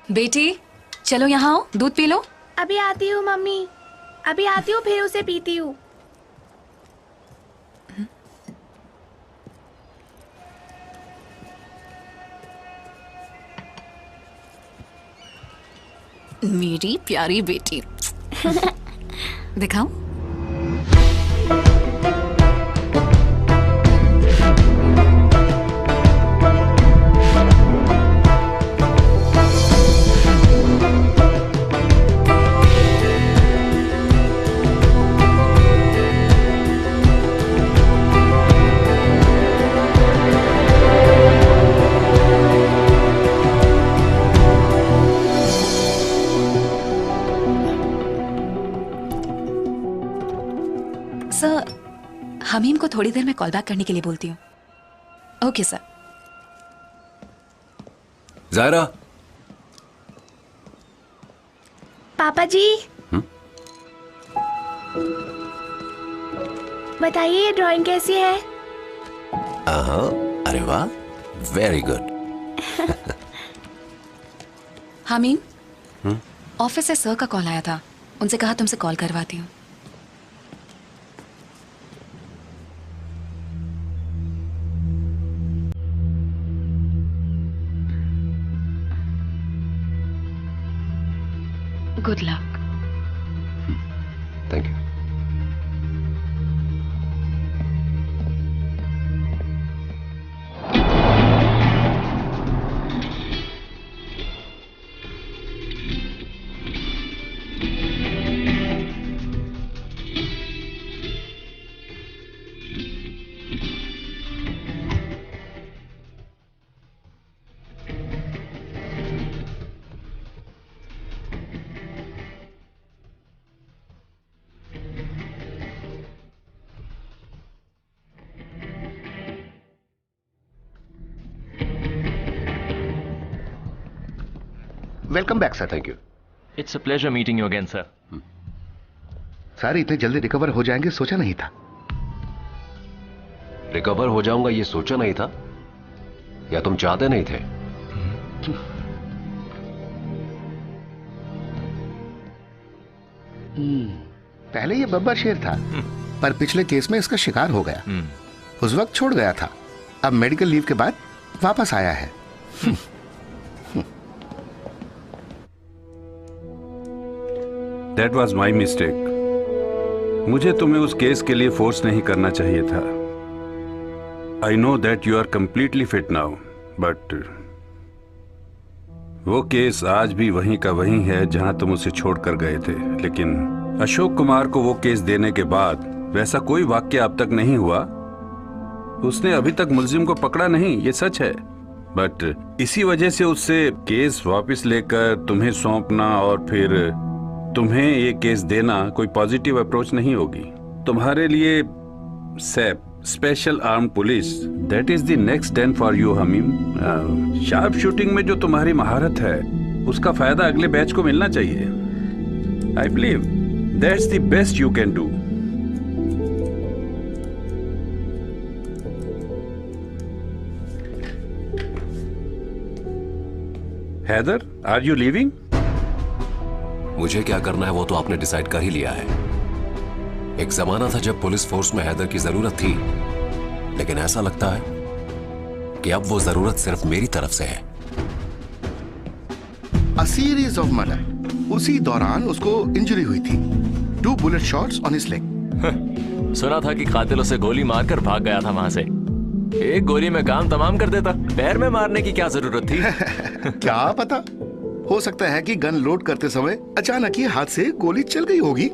बेटी चलो यहाँ आओ, दूध पी लो। अभी आती हूँ मम्मी, अभी आती हूँ, फिर उसे पीती हूँ। मेरी प्यारी बेटी। दिखाओ। सर, हमीम को थोड़ी देर में कॉल बैक करने के लिए बोलती हूँ। Okay sir. ज़ायरा। पापा जी। बताइए ये ड्राइंग कैसी है? अरे वाह, वेरी गुड। हमीम, ऑफिस से सर का कॉल आया था, उनसे कहा तुमसे कॉल करवाती हूँ। Good luck. Thank you. Welcome back sir. Thank you. It's a pleasure meeting you again, sir. Sir इतने जल्दी रिकवर हो जाएंगे सोचा नहीं था। रिकवर हो जाऊंगा ये सोचा नहीं था, या तुम चाहते नहीं थे? पहले ये बब्बर शेर था, पर पिछले केस में इसका शिकार हो गया। उस वक्त छोड़ गया था, अब मेडिकल लीव के बाद वापस आया है। That was my mistake. मुझे तुम्हें उस केस के लिए फोर्स नहीं करना चाहिए था। I know that you are completely fit now, but वो केस आज भी वहीं का वहीं है जहां तुम उसे छोड़कर गए थे। लेकिन अशोक कुमार को वो केस देने के बाद वैसा कोई वाक्य अब तक नहीं हुआ। उसने अभी तक मुलजिम को पकड़ा नहीं, ये सच है, बट इसी वजह से उससे केस वापस लेकर तुम्हें सौंपना और फिर तुम्हें ये केस देना कोई पॉजिटिव अप्रोच नहीं होगी। तुम्हारे लिए SAP special arm police that is the next done for you Hamim. Sharp shooting में जो तुम्हारी महारत है उसका फायदा अगले बैच को मिलना चाहिए। I believe that's the best you can do. Haider, are you leaving? मुझे क्या करना है वो तो आपने डिसाइड कर ही लिया है। एक जमाना था जब पुलिस फोर्स में हैदर की जरूरत थी, लेकिन ऐसा लगता है कि अब वो जरूरत सिर्फ मेरी तरफ से है। A series of murder. उसी दौरान उसको इंजरी हुई थी, 2 bullet shots on his leg. सुना था कि कातिल उसे गोली मारकर भाग गया था वहां से। एक गोली में काम तमाम कर देता, पैर में मारने की क्या जरूरत थी? क्या पता, हो सकता है कि गन लोड करते समय अचानक ही हाथ से गोली चल गई होगी।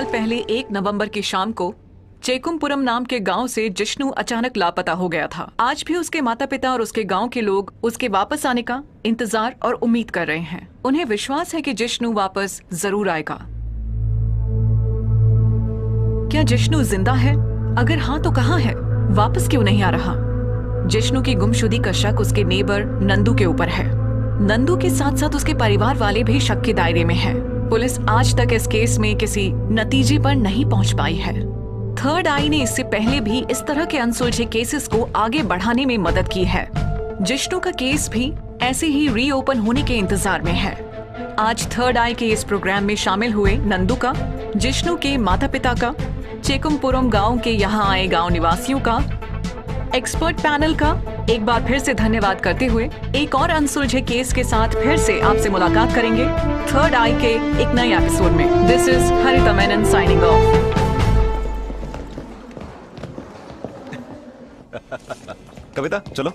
पहले 1 नवंबर की शाम को चेकुमपुरम नाम के गांव से जिष्णु अचानक लापता हो गया था। आज भी उसके माता पिता और उसके गांव के लोग उसके वापस आने का इंतजार और उम्मीद कर रहे हैं। उन्हें विश्वास है कि जिष्णु वापस जरूर आएगा। क्या जिष्णु जिंदा है? अगर हाँ तो कहाँ है? वापस क्यों नहीं आ रहा? जिष्णु की गुमशुदगी का शक उसके नेबर नंदू के ऊपर है। नंदू के साथ साथ उसके परिवार वाले भी शक के दायरे में हैं। पुलिस आज तक इस केस में किसी नतीजे पर नहीं पहुंच पाई है। थर्ड आई ने इससे पहले भी इस तरह के अनसुलझे केसेस को आगे बढ़ाने में मदद की है। जिष्णु का केस भी ऐसे ही रीओपन होने के इंतजार में है। आज थर्ड आई के इस प्रोग्राम में शामिल हुए नंदू का, जिष्णु के माता पिता का, चेकुमपुरम गांव के यहाँ आए गांव निवासियों का, एक्सपर्ट पैनल का एक बार फिर से धन्यवाद करते हुए एक और अनसुलझे केस के साथ फिर से आपसे मुलाकात करेंगे थर्ड आई के एक नए एपिसोड में। This is Harita Menon signing off. Kavita चलो।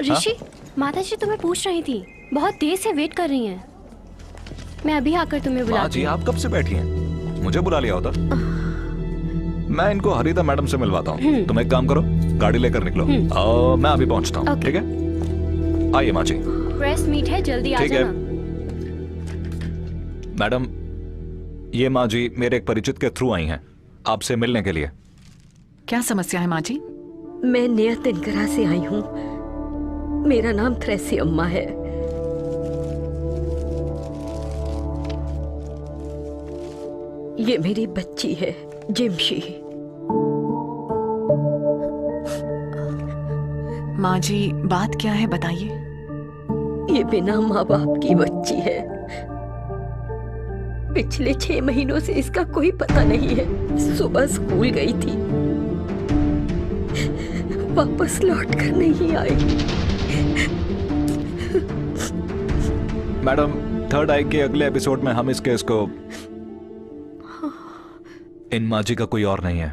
ऋषि, माता जी तुम्हें पूछ रही थी, बहुत देर से वेट कर रही हैं। मैं अभी आकर तुम्हें माँ बुलाती जी हूँ। आप कब से बैठी हैं? मुझे बुला लिया होता। मैं इनको हरिता मैडम से मिलवाता हूँ। तुम एक काम करो, गाड़ी लेकर निकलो। मैं अभी पहुँचता हूँ। ठीक है, आइए माँ जी। प्रेस मीट है, जल्दी आ ठीक है जाना। मैडम, ये माँ जी मेरे एक परिचित के थ्रू आई हैं आपसे मिलने के लिए। क्या समस्या है माँ जी? मैं नियतिनगरा से आई हूँ। मेरा नाम थ्रेसी अम्मा है। ये मेरी बच्ची है जिमशी। माँ जी बात क्या है बताइए। ये बिना माँ बाप की बच्ची है। पिछले 6 महीनों से इसका कोई पता नहीं है। सुबह स्कूल गई थी, वापस लौट कर नहीं आई। मैडम, थर्ड आई के अगले एपिसोड में हम इस केस को, इन माँ जी का कोई और नहीं है।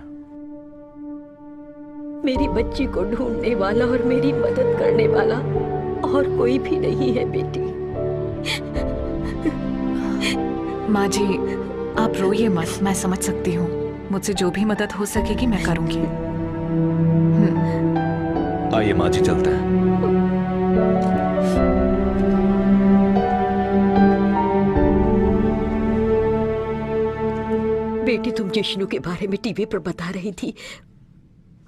मेरी बच्ची को ढूंढने वाला और मेरी मदद करने वाला और कोई भी नहीं है बेटी। माँ जी आप रोइए मत, मैं समझ सकती हूँ। मुझसे जो भी मदद हो सकेगी मैं करूंगी। आइए माँ जी चलते हैं। बेटी तुम जिष्णु के बारे में टीवी पर बता रही थी,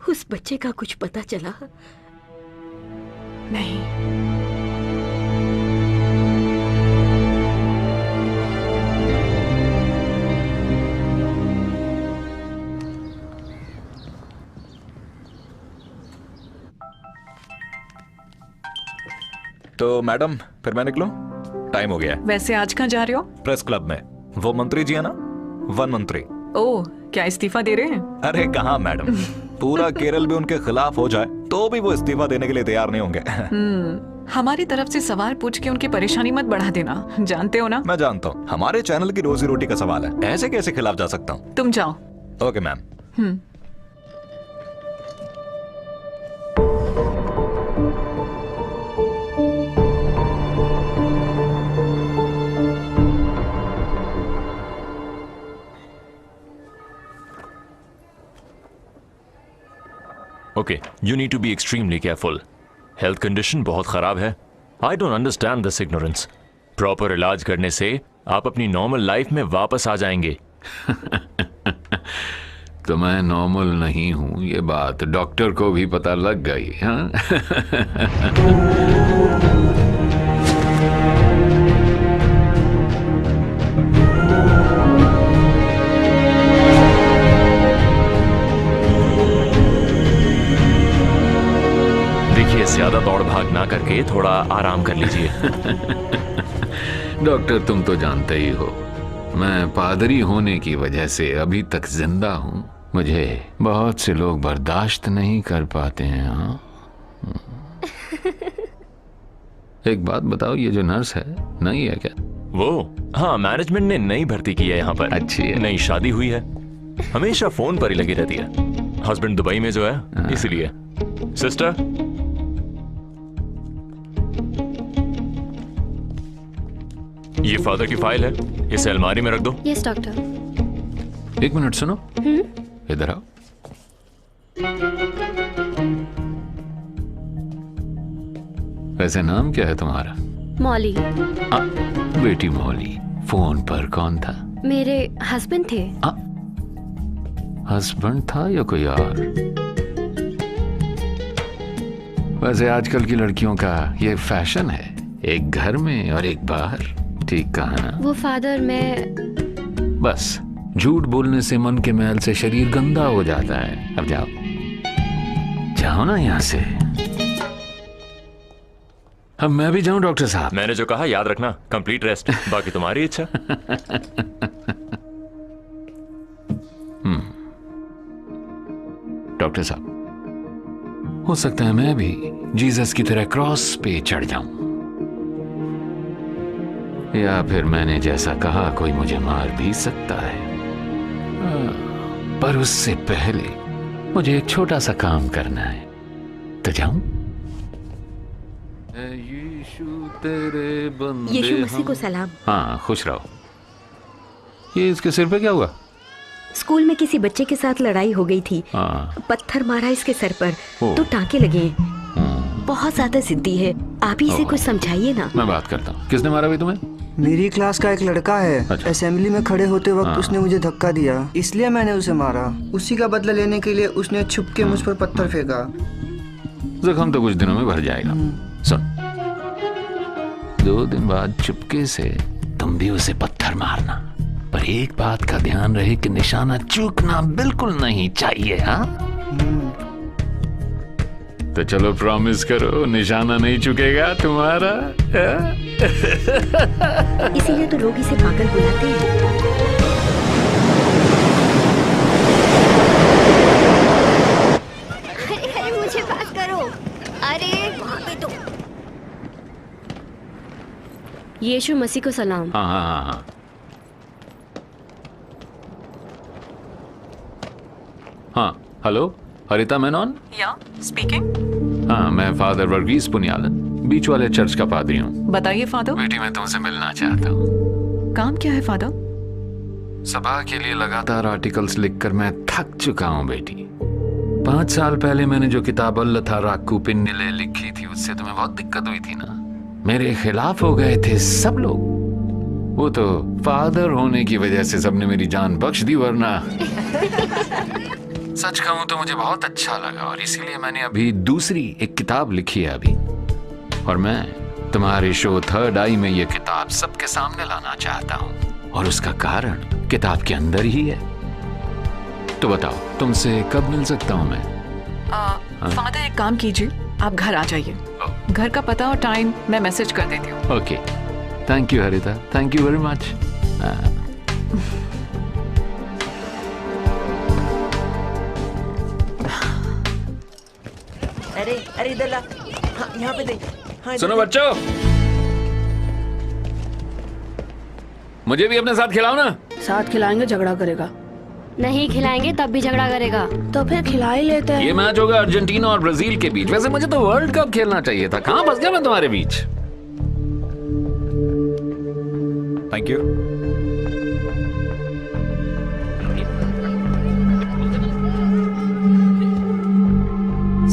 उस बच्चे का कुछ पता चला? नहीं। तो मैडम फिर मैं निकलूं? टाइम हो गया है। वैसे आज कहाँ जा रहे हो? प्रेस क्लब में। वो मंत्री जी है ना, वन मंत्री। ओह, क्या इस्तीफा दे रहे हैं? अरे कहाँ मैडम, पूरा केरल भी उनके खिलाफ हो जाए तो भी वो इस्तीफा देने के लिए तैयार नहीं होंगे। हमारी तरफ से सवाल पूछ के उनकी परेशानी मत बढ़ा देना, जानते हो ना? मैं जानता हूँ, हमारे चैनल की रोजी रोटी का सवाल है, ऐसे कैसे खिलाफ जा सकता हूँ? तुम जाओ। Okay ma'am. Okay, you need to be extremely careful. Health condition बहुत खराब है. I don't understand this ignorance. Proper इलाज करने से आप अपनी नॉर्मल लाइफ में वापस आ जाएंगे. तो मैं नॉर्मल नहीं हूं, ये बात डॉक्टर को भी पता लग गई। हाँ? ज्यादा दौड़ भाग ना करके थोड़ा आराम कर लीजिए। डॉक्टर तुम तो जानते ही हो, मैं पादरी होने की वजह से अभी तक जिंदा हूँ। मुझे बहुत से लोग बर्दाश्त नहीं कर पाते हैं। हाँ? एक बात बताओ, ये जो नर्स है नई है क्या? वो हाँ, मैनेजमेंट ने नई भर्ती की है यहाँ पर। अच्छी है। नई शादी हुई है, हमेशा फोन पर ही लगी रहती है। हस्बैंड दुबई में जो है, इसलिए। सिस्टर, ये फादर की फाइल है, इसे अलमारी में रख दो। Yes doctor. एक मिनट सुनो, इधर आओ। वैसे नाम क्या है तुम्हारा? मौली। बेटी मौली, फोन पर कौन था? मेरे हस्बैंड थे। हस्बैंड था या कोई और? वैसे आजकल की लड़कियों का ये फैशन है, एक घर में और एक बाहर। ठीक कहा ना? वो फादर, मैं बस झूठ बोलने से मन के मैल से शरीर गंदा हो जाता है। अब जाओ, जाओ ना यहाँ से। अब मैं भी जाऊं डॉक्टर साहब? मैंने जो कहा याद रखना, कंप्लीट रेस्ट, बाकी तुम्हारी इच्छा। डॉक्टर साहब, हो सकता है मैं भी जीसस की तरह क्रॉस पे चढ़ जाऊं, या फिर मैंने जैसा कहा कोई मुझे मार भी सकता है। पर उससे पहले मुझे एक छोटा सा काम करना है, तो जाऊं? यीशु तेरे बंदे यीशु मसीह को सलाम। हाँ, खुश रहो। ये इसके सिर पे क्या हुआ? स्कूल में किसी बच्चे के साथ लड़ाई हो गई थी। पत्थर मारा इसके सर पर, तो टांके लगे हैं। बहुत ज्यादा जिद्दी है, आप ही इसे कुछ समझाइए ना। मैं बात करता हूँ। किसने मारा भाई तुम्हें? मेरी क्लास का एक लड़का है। अच्छा। असेंबली में खड़े होते वक्त उसने मुझे धक्का दिया, इसलिए मैंने उसे मारा। उसी का बदला लेने के लिए उसने छुप के मुझ पर पत्थर फेंका। जख्म तो कुछ दिनों में भर जाएगा। सुन, 2 दिन बाद चुपके से तुम भी उसे पत्थर मारना, पर एक बात का ध्यान रहे कि निशाना चूकना बिल्कुल नहीं चाहिए। हाँ, तो चलो प्रॉमिस करो, निशाना नहीं चुकेगा तुम्हारा। इसीलिए तो लोग इसे पागल बुलाते हैं। अरे मुझे बात करो। अरे वहाँ पे तो। यीशु मसीह को सलाम। हाँ हाँ हाँ हाँ। हाँ, हेलो, हरिता मेनन? या स्पीकिंग। हाँ, मैं फादर वर्गीस पुनियालन, बीच वाले चर्च का पादरी हूँ। बताइए फादर। बेटी, मैं तुमसे मिलना चाहता हूँ। काम क्या है फादर? सभा के लिए लगातार आर्टिकल्स लिखकर मैं थक चुका हूँ बेटी। 5 साल पहले मैंने जो किताब अल्लाह था राकू पिन्निले लिखी थी, उससे तुम्हें बहुत दिक्कत हुई थी ना। मेरे खिलाफ हो गए थे सब लोग। वो तो फादर होने की वजह से सबने मेरी जान बख्श दी, वरना सच कहूं तो मुझे बहुत अच्छा लगा, और इसीलिए मैंने अभी दूसरी एक किताब लिखी है अभी, और मैं तुम्हारे शो थर्ड आई में ये किताब सबके सामने लाना चाहता हूं, और उसका कारण किताब के अंदर ही है। तो बताओ, तुमसे कब मिल सकता हूं मैं? फादर एक काम कीजिए, आप घर आ जाइए। घर का पता और टाइम मैं मैसेज कर देती हूँ। Okay, thank you Harita, thank you very much. अरे इधर ला। हाँ, यहाँ पे देख। हाँ, सुनो बच्चों, मुझे भी अपने साथ खिलाओ ना। साथ खिलाएंगे झगड़ा करेगा। नहीं खिलाएंगे तब भी झगड़ा करेगा। तो फिर खिला ही लेते हैं। ये मैच होगा अर्जेंटीना और ब्राजील के बीच। वैसे मुझे तो वर्ल्ड कप खेलना चाहिए था। कहाँ फंस गया मैं तुम्हारे बीच। Thank you.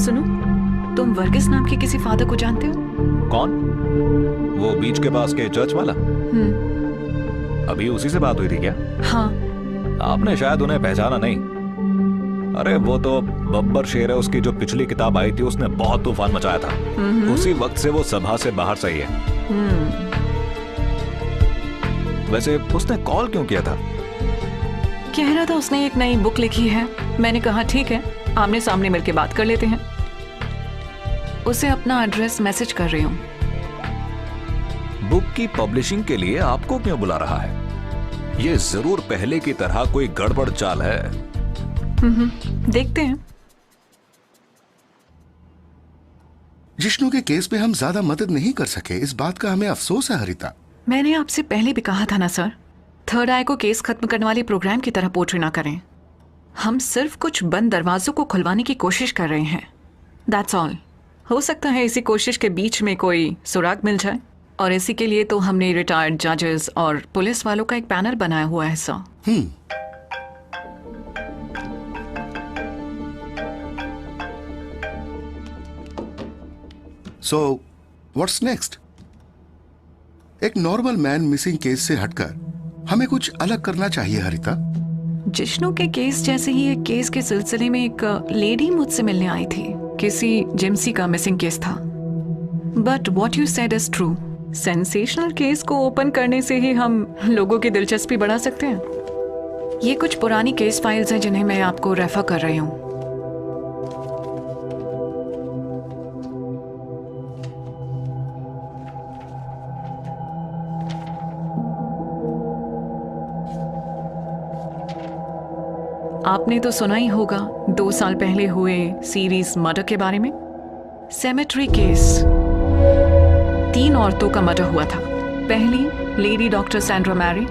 सुनो, तुम वर्गीस नाम के किसी फादर को जानते हो? कौन? वो बीच के पास के चर्च वाला? अभी उसी से बात हुई थी क्या? हाँ। आपने शायद उन्हें पहचाना नहीं। अरे वो तो बब्बर शेर है, उसकी जो पिछली किताब आई थी उसने बहुत तूफान मचाया था। उसी वक्त से वो सभा से बाहर सही है। वैसे उसने कॉल क्यों किया था? कह रहा था उसने एक नई बुक लिखी है। मैंने कहा ठीक है, आमने सामने मिलके बात कर लेते हैं। उसे अपना एड्रेस मैसेज कर रही हूँ। बुक की पब्लिशिंग के लिए आपको क्यों बुला रहा है? ये जरूर पहले की तरह कोई गड़बड़ चाल है। देखते हैं। जिष्णु के केस में हम ज्यादा मदद नहीं कर सके, इस बात का हमें अफसोस है हरिता। मैंने आपसे पहले भी कहा था ना सर, थर्ड आई को केस खत्म करने वाले प्रोग्राम की तरह पोर्ट्रे ना करें। हम सिर्फ कुछ बंद दरवाजों को खुलवाने की कोशिश कर रहे हैं, दैट्स ऑल। हो सकता है इसी कोशिश के बीच में कोई सुराग मिल जाए, और इसी के लिए तो हमने रिटायर्ड जजेस और पुलिस वालों का एक पैनल बनाया हुआ है सर। So what's next? एक नॉर्मल मैन मिसिंग केस से हटकर हमें कुछ अलग करना चाहिए हरिता। जिष्णु के केस जैसे ही एक केस के सिलसिले में एक लेडी मुझसे मिलने आई थी। किसी जिम्सी का मिसिंग केस था। But what you said is true. Sensational case को ओपन करने से ही हम लोगों की दिलचस्पी बढ़ा सकते हैं। ये कुछ पुरानी केस फाइल्स हैं जिन्हें मैं आपको रेफर कर रही हूँ। आपने तो सुना ही होगा 2 साल पहले हुए सीरीज मर्डर के बारे में। Cemetery case. 3 औरतों का मर्डर हुआ था। पहली लेडी डॉक्टर सैंड्रा मैरी,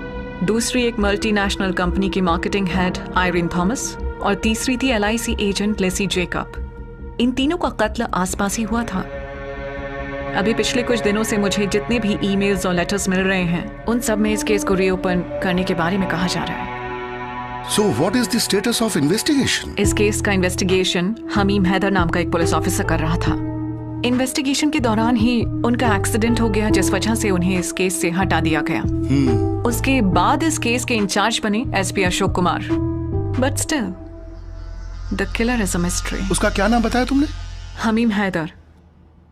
दूसरी एक मल्टीनेशनल कंपनी की मार्केटिंग हेड आयरिन थॉमस और तीसरी थी LIC एजेंट लेसी जेकब। इन तीनों का कत्ल आसपास ही हुआ था। अभी पिछले कुछ दिनों से मुझे जितने भी ईमेल्स और लेटर्स मिल रहे हैं उन सब में इस केस को रीओपन करने के बारे में कहा जा रहा है। So what is the status of investigation? इस केस का इन्वेस्टिगेशन हमीम हैदर नाम का एक पुलिस ऑफिसर कर रहा था। इन्वेस्टिगेशन के दौरान ही उनका एक्सीडेंट हो गया जिस वजह से उन्हें इस केस से हटा दिया गया। उसके बाद इस केस के इंचार्ज बने SP Ashok Kumar. But still the killer is a mystery. उसका क्या नाम बताया तुमने? हमीम हैदर।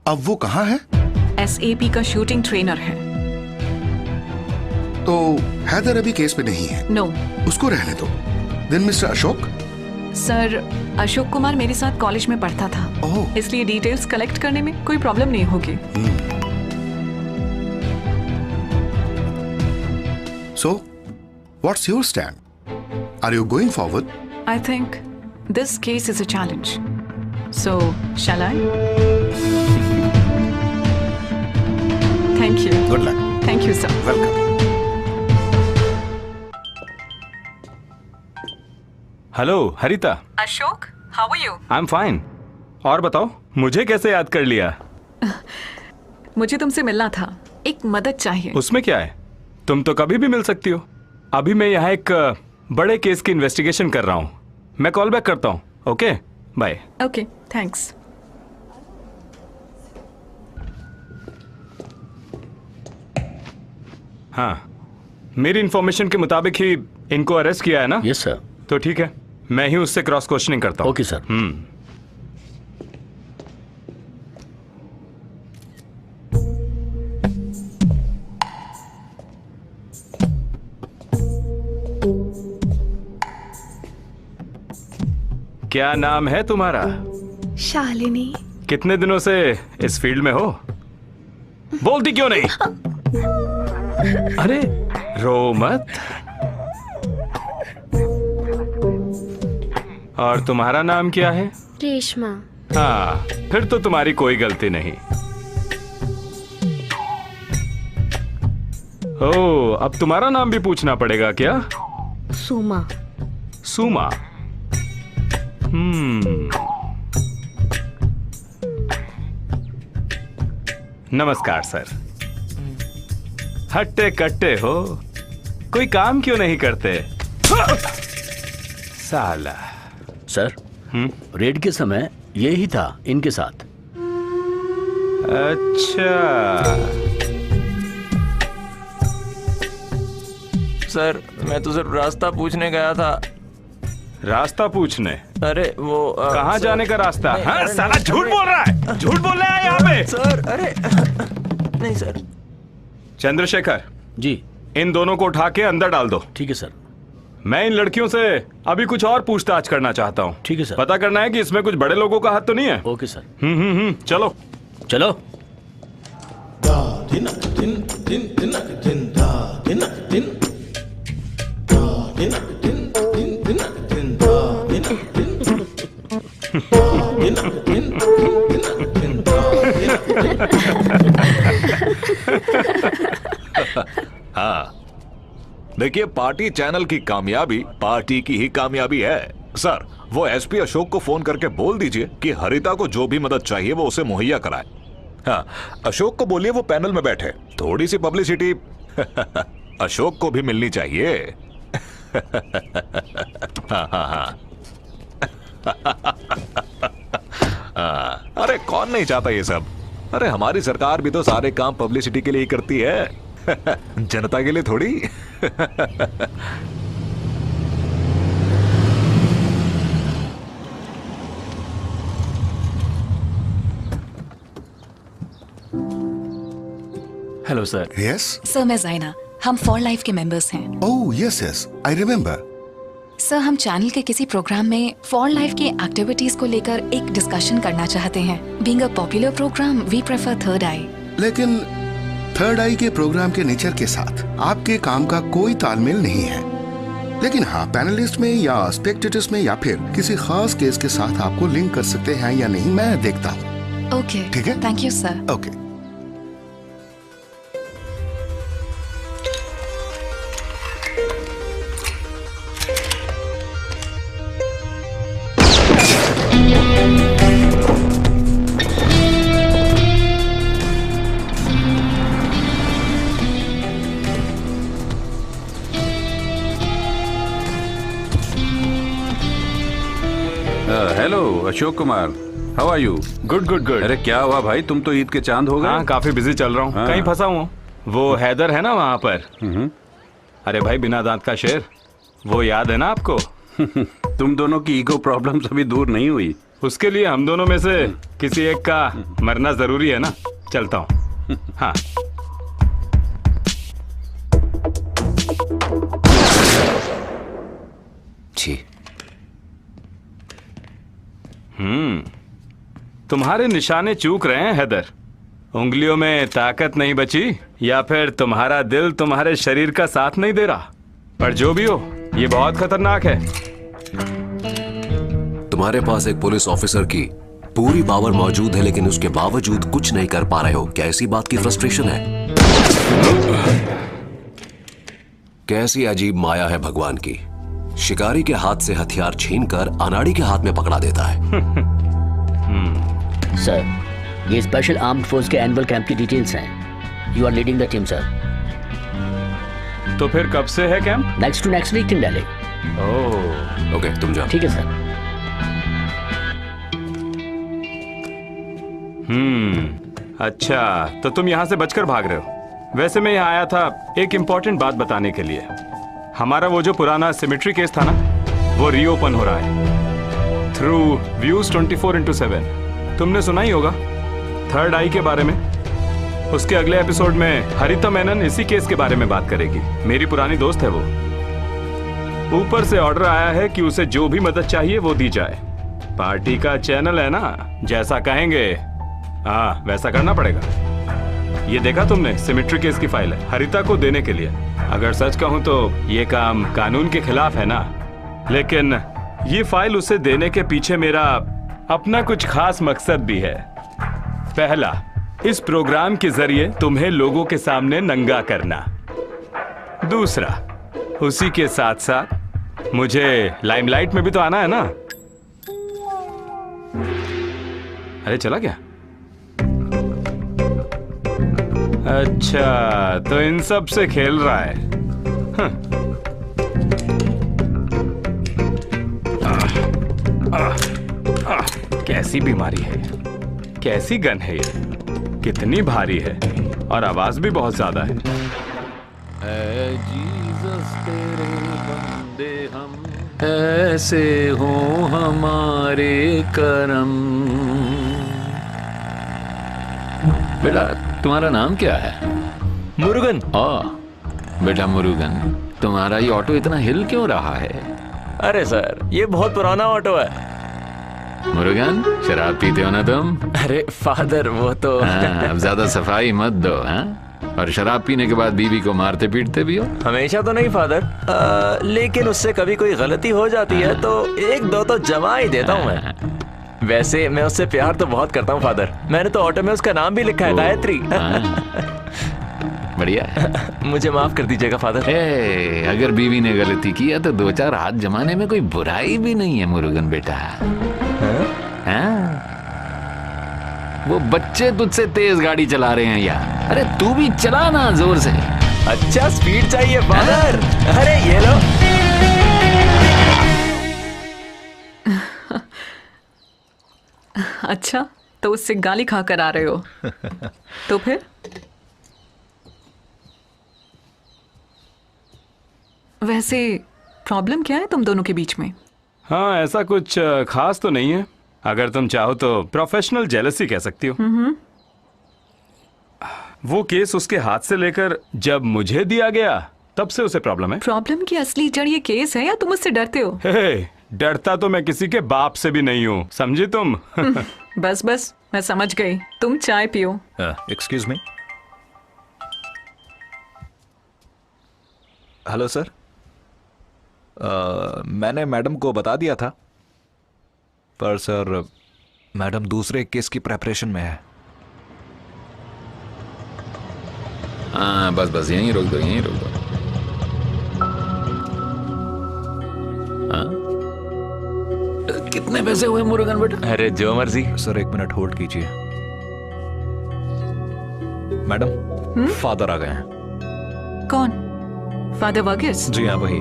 अब वो कहाँ है? SAP का शूटिंग ट्रेनर है। तो हैदर अभी केस पे नहीं है? नो। उसको रहने दो। Then mister Ashok? Sir, Ashok Kumar मेरे साथ कॉलेज में पढ़ता था, इसलिए डिटेल्स कलेक्ट करने में कोई प्रॉब्लम नहीं होगी। So, what's your stand? Are you going forward? I think this case is a challenge. So, shall I? Thank you. Good luck. Thank you, sir. Welcome. Hello Harita. Ashok, how are you? I am fine. और बताओ, मुझे कैसे याद कर लिया? मुझे तुमसे मिलना था, एक मदद चाहिए। उसमें क्या है, तुम तो कभी भी मिल सकती हो। अभी मैं यहाँ एक बड़े केस की इन्वेस्टिगेशन कर रहा हूँ। मैं कॉल बैक करता हूँ। Okay, bye. Okay, thanks. हाँ, मेरी इंफॉर्मेशन के मुताबिक ही इनको अरेस्ट किया है ना? Yes sir. तो ठीक है, मैं ही उससे क्रॉस क्वेश्चनिंग करता हूँ। Okay sir. क्या नाम है तुम्हारा? शालिनी। कितने दिनों से इस फील्ड में हो? बोलती क्यों नहीं? अरे रो मत। और तुम्हारा नाम क्या है? रेशमा। हाँ, फिर तो तुम्हारी कोई गलती नहीं। ओह, अब तुम्हारा नाम भी पूछना पड़ेगा क्या? सुमा। सुमा। नमस्कार सर। हट्टे कट्टे हो, कोई काम क्यों नहीं करते? साला। सर, रेड के समय यही था इनके साथ। अच्छा सर, मैं तो सिर्फ रास्ता पूछने गया था। रास्ता पूछने? अरे वो कहाँ जाने का रास्ता? हाँ, साला झूठ बोल रहा है। झूठ बोल रहा है यहाँ पे। सर, अरे नहीं सर। चंद्रशेखर जी, इन दोनों को उठा के अंदर डाल दो। ठीक है सर। मैं इन लड़कियों से अभी कुछ और पूछताछ करना चाहता हूँ। ठीक है सर। पता करना है कि इसमें कुछ बड़े लोगों का हाथ तो नहीं है। Okay sir. चलो चलो। हाँ, देखिए, पार्टी चैनल की कामयाबी पार्टी की ही कामयाबी है। सर, वो SP अशोक को फोन करके बोल दीजिए कि हरिता को जो भी मदद चाहिए वो उसे मुहैया कराए। हाँ, अशोक को बोलिए वो पैनल में बैठे। थोड़ी सी पब्लिसिटी अशोक को भी मिलनी चाहिए। हाँ हाँ हाँ। अरे कौन नहीं चाहता ये सब? अरे हमारी सरकार भी तो सारे काम पब्लिसिटी के लिए ही करती है, जनता के लिए थोड़ी। Hello sir. यस सर, मैं जाइना, हम फॉर लाइफ के मेंबर्स हैं। Oh yes yes, I remember. Sir, हम चैनल के किसी प्रोग्राम में फॉर लाइफ की एक्टिविटीज को लेकर एक डिस्कशन करना चाहते हैं। Being a popular programme, we prefer Third Eye. लेकिन थर्ड आई के प्रोग्राम के नेचर के साथ आपके काम का कोई तालमेल नहीं है। लेकिन हाँ, पैनलिस्ट में या स्पेक्टेटर्स में या फिर किसी खास केस के साथ आपको लिंक कर सकते हैं या नहीं, मैं देखता हूँ। ओके, ठीक है, thank you sir. Okay. Hello Ashok Kumar, how are you? Good good good. अरे क्या हुआ भाई, तुम तो ईद के चांद हो गए। हाँ, काफी बिजी चल रहा हूँ। हाँ। कहीं फंसा हूँ। वो हैदर है ना वहाँ पर। अरे भाई, बिना दांत का शेर, वो याद है ना आपको? तुम दोनों की ईगो प्रॉब्लम्स अभी दूर नहीं हुई। उसके लिए हम दोनों में से किसी एक का मरना जरूरी है ना। चलता हूँ। हाँ। जी। तुम्हारे निशाने चूक रहे हैं हैदर। उंगलियों में ताकत नहीं बची, या फिर तुम्हारा दिल तुम्हारे शरीर का साथ नहीं दे रहा। पर जो भी हो, ये बहुत खतरनाक है। तुम्हारे पास एक पुलिस ऑफिसर की पूरी पावर मौजूद है, लेकिन उसके बावजूद कुछ नहीं कर पा रहे हो। क्या ऐसी बात की फ्रस्ट्रेशन है? कैसी अजीब माया है भगवान की। शिकारी के हाथ से हथियार छीनकर अनाड़ी के हाथ में पकड़ा देता है। सर, ये स्पेशल आर्म्ड फोर्स के एनुअल कैंप की डिटेल्स हैं। You are leading the team sir. तो फिर कब से है camp? Next to next week in Delhi. Oh, okay, तुम जाओ। ठीक है सर। अच्छा, तो तुम यहाँ से बचकर भाग रहे हो। वैसे मैं यहाँ आया था एक इम्पोर्टेंट बात बताने के लिए। हमारा वो जो पुराना सिमेट्री केस था ना, वो रीओपन हो रहा है थ्रू व्यूज 24/7। तुमने सुना ही होगा थर्ड आई के बारे में। उसके अगले एपिसोड में हरिता मेनन इसी केस के बारे में बात करेगी। मेरी पुरानी दोस्त है वो। ऊपर से ऑर्डर आया है कि उसे जो भी मदद चाहिए वो दी जाए। पार्टी का चैनल है ना, जैसा कहेंगे हाँ वैसा करना पड़ेगा। ये देखा तुमने, सिमेट्री केस की फाइल है हरिता को देने के लिए। अगर सच कहूं तो ये काम कानून के खिलाफ है ना, लेकिन ये फाइल उसे देने के पीछे मेरा अपना कुछ खास मकसद भी है। पहला, इस प्रोग्राम के जरिए तुम्हें लोगों के सामने नंगा करना। दूसरा, उसी के साथ साथ मुझे लाइमलाइट में भी तो आना है ना। अरे चला क्या? अच्छा, तो इन सब से खेल रहा है। कैसी बीमारी है, कैसी गन है ये, कितनी भारी है और आवाज भी बहुत ज्यादा है। जीसस तेरे बंदे हम, ऐसे हो हमारे करम। बेटा, तुम्हारा नाम क्या है? मुरुगन। बेटा मुरुगन, तुम्हारा ये ऑटो इतना हिल क्यों रहा है? अरे सर, ये बहुत पुराना ऑटो है। मुरुगन, शराब पीते हो ना तुम? अरे फादर, वो तो अब ज्यादा सफाई मत दो। हाँ, और शराब पीने के बाद बीवी को मारते पीटते भी हो? हमेशा तो नहीं फादर, लेकिन उससे कभी कोई गलती हो जाती है तो एक दो तो जमा ही देता हूँ मैं। वैसे मैं उससे प्यार तो बहुत करता हूँ फादर। मैंने तो ऑटो में उसका नाम भी लिखा है, गायत्री। बढ़िया है। मुझे माफ कर दीजिएगा फादर। अगर बीवी ने गलती किया तो दो चार हाथ जमाने में कोई बुराई भी नहीं है मुरुगन बेटा। वो बच्चे तुझसे तेज गाड़ी चला रहे हैं यार। अरे तू भी चला ना जोर से। अच्छा, स्पीड चाहिए फादर। अरे ये लो। अच्छा, तो उससे गाली खा कर आ रहे हो। तो फिर वैसे प्रॉब्लम क्या है तुम दोनों के बीच में? हाँ, ऐसा कुछ खास तो नहीं है। अगर तुम चाहो तो प्रोफेशनल जेलसी कह सकती हो। वो केस उसके हाथ से लेकर जब मुझे दिया गया तब से उसे प्रॉब्लम है। प्रॉब्लम की असली जड़ ये केस है या तुम उससे डरते हो? हे, डरता तो मैं किसी के बाप से भी नहीं हूँ, समझी तुम? बस बस, मैं समझ गई। तुम चाय पियो। Excuse me. हेलो सर, मैंने मैडम को बता दिया था, पर सर मैडम दूसरे केस की प्रेपरेशन में है। हाँ बस बस, यहीं रोक दो, यहीं रोक दो। हाँ? कितने पैसे हुए मुरुगन बेटा? अरे जो मर्जी। सर 1 मिनट होल्ड कीजिए। मैडम, फादर आ गए हैं। कौन? फादर वर्गीस? जी हाँ, वही।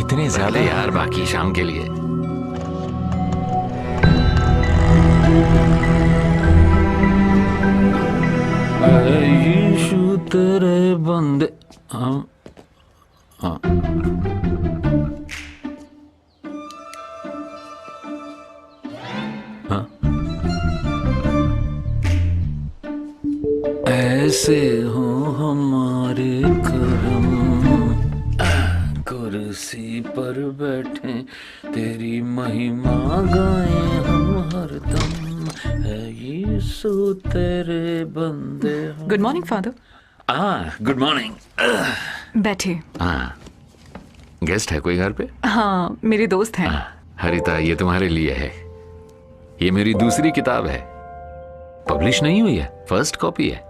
इतने ज्यादा यार, बाकी शाम के लिए। यीशु तेरे बंदे। हाँ हाँ। हाँ। ऐसे हो हमारे करम, कुर्सी पर बैठे तेरी महिमा गाएं हम हरदम, है यीशु तेरे बंदे। Good morning father. Good morning. बैठे। हाँ, गेस्ट है कोई घर पे? हाँ, मेरे दोस्त हैं। हरिता, ये तुम्हारे लिए है। ये मेरी दूसरी किताब है, पब्लिश नहीं हुई है, फर्स्ट कॉपी है।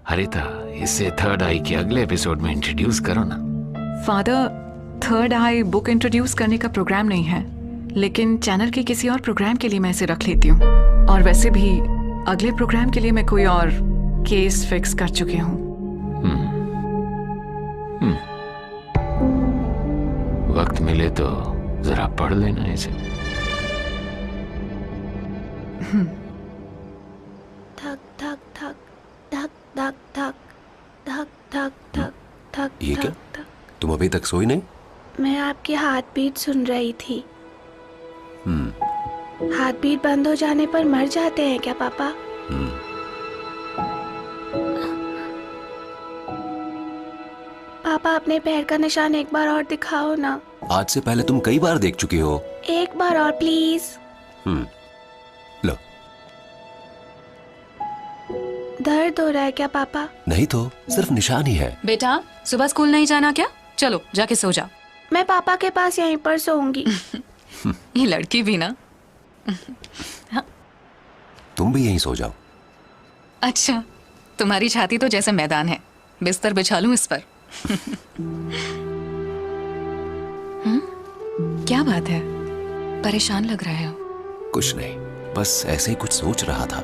हरिता, इसे थर्ड आई के अगले एपिसोड में इंट्रोड्यूस करो ना। Father, third I book introduce करने का प्रोग्राम नहीं है, लेकिन चैनल के किसी और प्रोग्राम के लिए मैं इसे रख लेती हूँ। और वैसे भी अगले प्रोग्राम के लिए मैं कोई और केस फिक्स कर चुकी हूँ। वक्त मिले तो जरा पढ़ लेना इसे। थक थक थक थक थक थक थक थक थक थक। ये क्या? तुम अभी तक सोई नहीं? मैं आपकी हार्ट बीट सुन रही थी। हार्ट बीट बंद हो जाने पर मर जाते हैं क्या पापा? पापा, अपने पैर का निशान एक बार और दिखाओ ना। आज से पहले तुम कई बार देख चुकी हो। एक बार और प्लीज। लो। दर्द हो रहा है क्या पापा? नहीं तो सिर्फ निशान ही है। बेटा, सुबह स्कूल नहीं जाना क्या? चलो जाके सो जा। मैं पापा के पास यहीं पर सोऊंगी। ये लड़की भी ना। तुम भी यहीं सो जाओ। अच्छा, तुम्हारी छाती तो जैसे मैदान है, बिस्तर बिछा लूं इस पर? क्या बात है, परेशान लग रहे हो? कुछ नहीं, बस ऐसे ही कुछ सोच रहा था।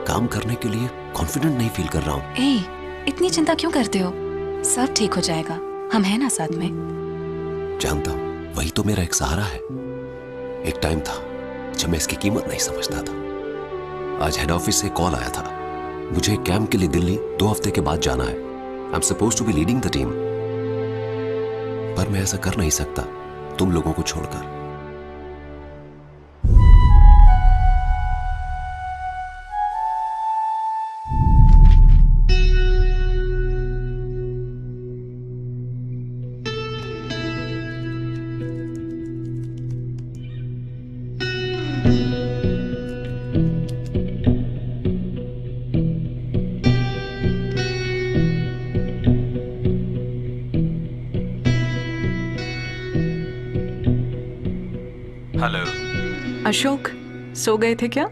काम करने के लिए कॉन्फिडेंट नहीं फील कर रहा हूँ। इतनी चिंता क्यों करते हो? सब ठीक हो जाएगा, हम हैं ना साथ में। जानता हूँ, वही तो मेरा एक सहारा है। एक टाइम था जब मैं इसकी कीमत नहीं समझता था। आज हेड ऑफिस से कॉल आया था, मुझे कैंप के लिए दिल्ली 2 हफ्ते के बाद जाना है। I am supposed to be leading the team, पर मैं ऐसा कर नहीं सकता तुम लोगों को छोड़कर। हेलो अशोक, सो गए थे क्या?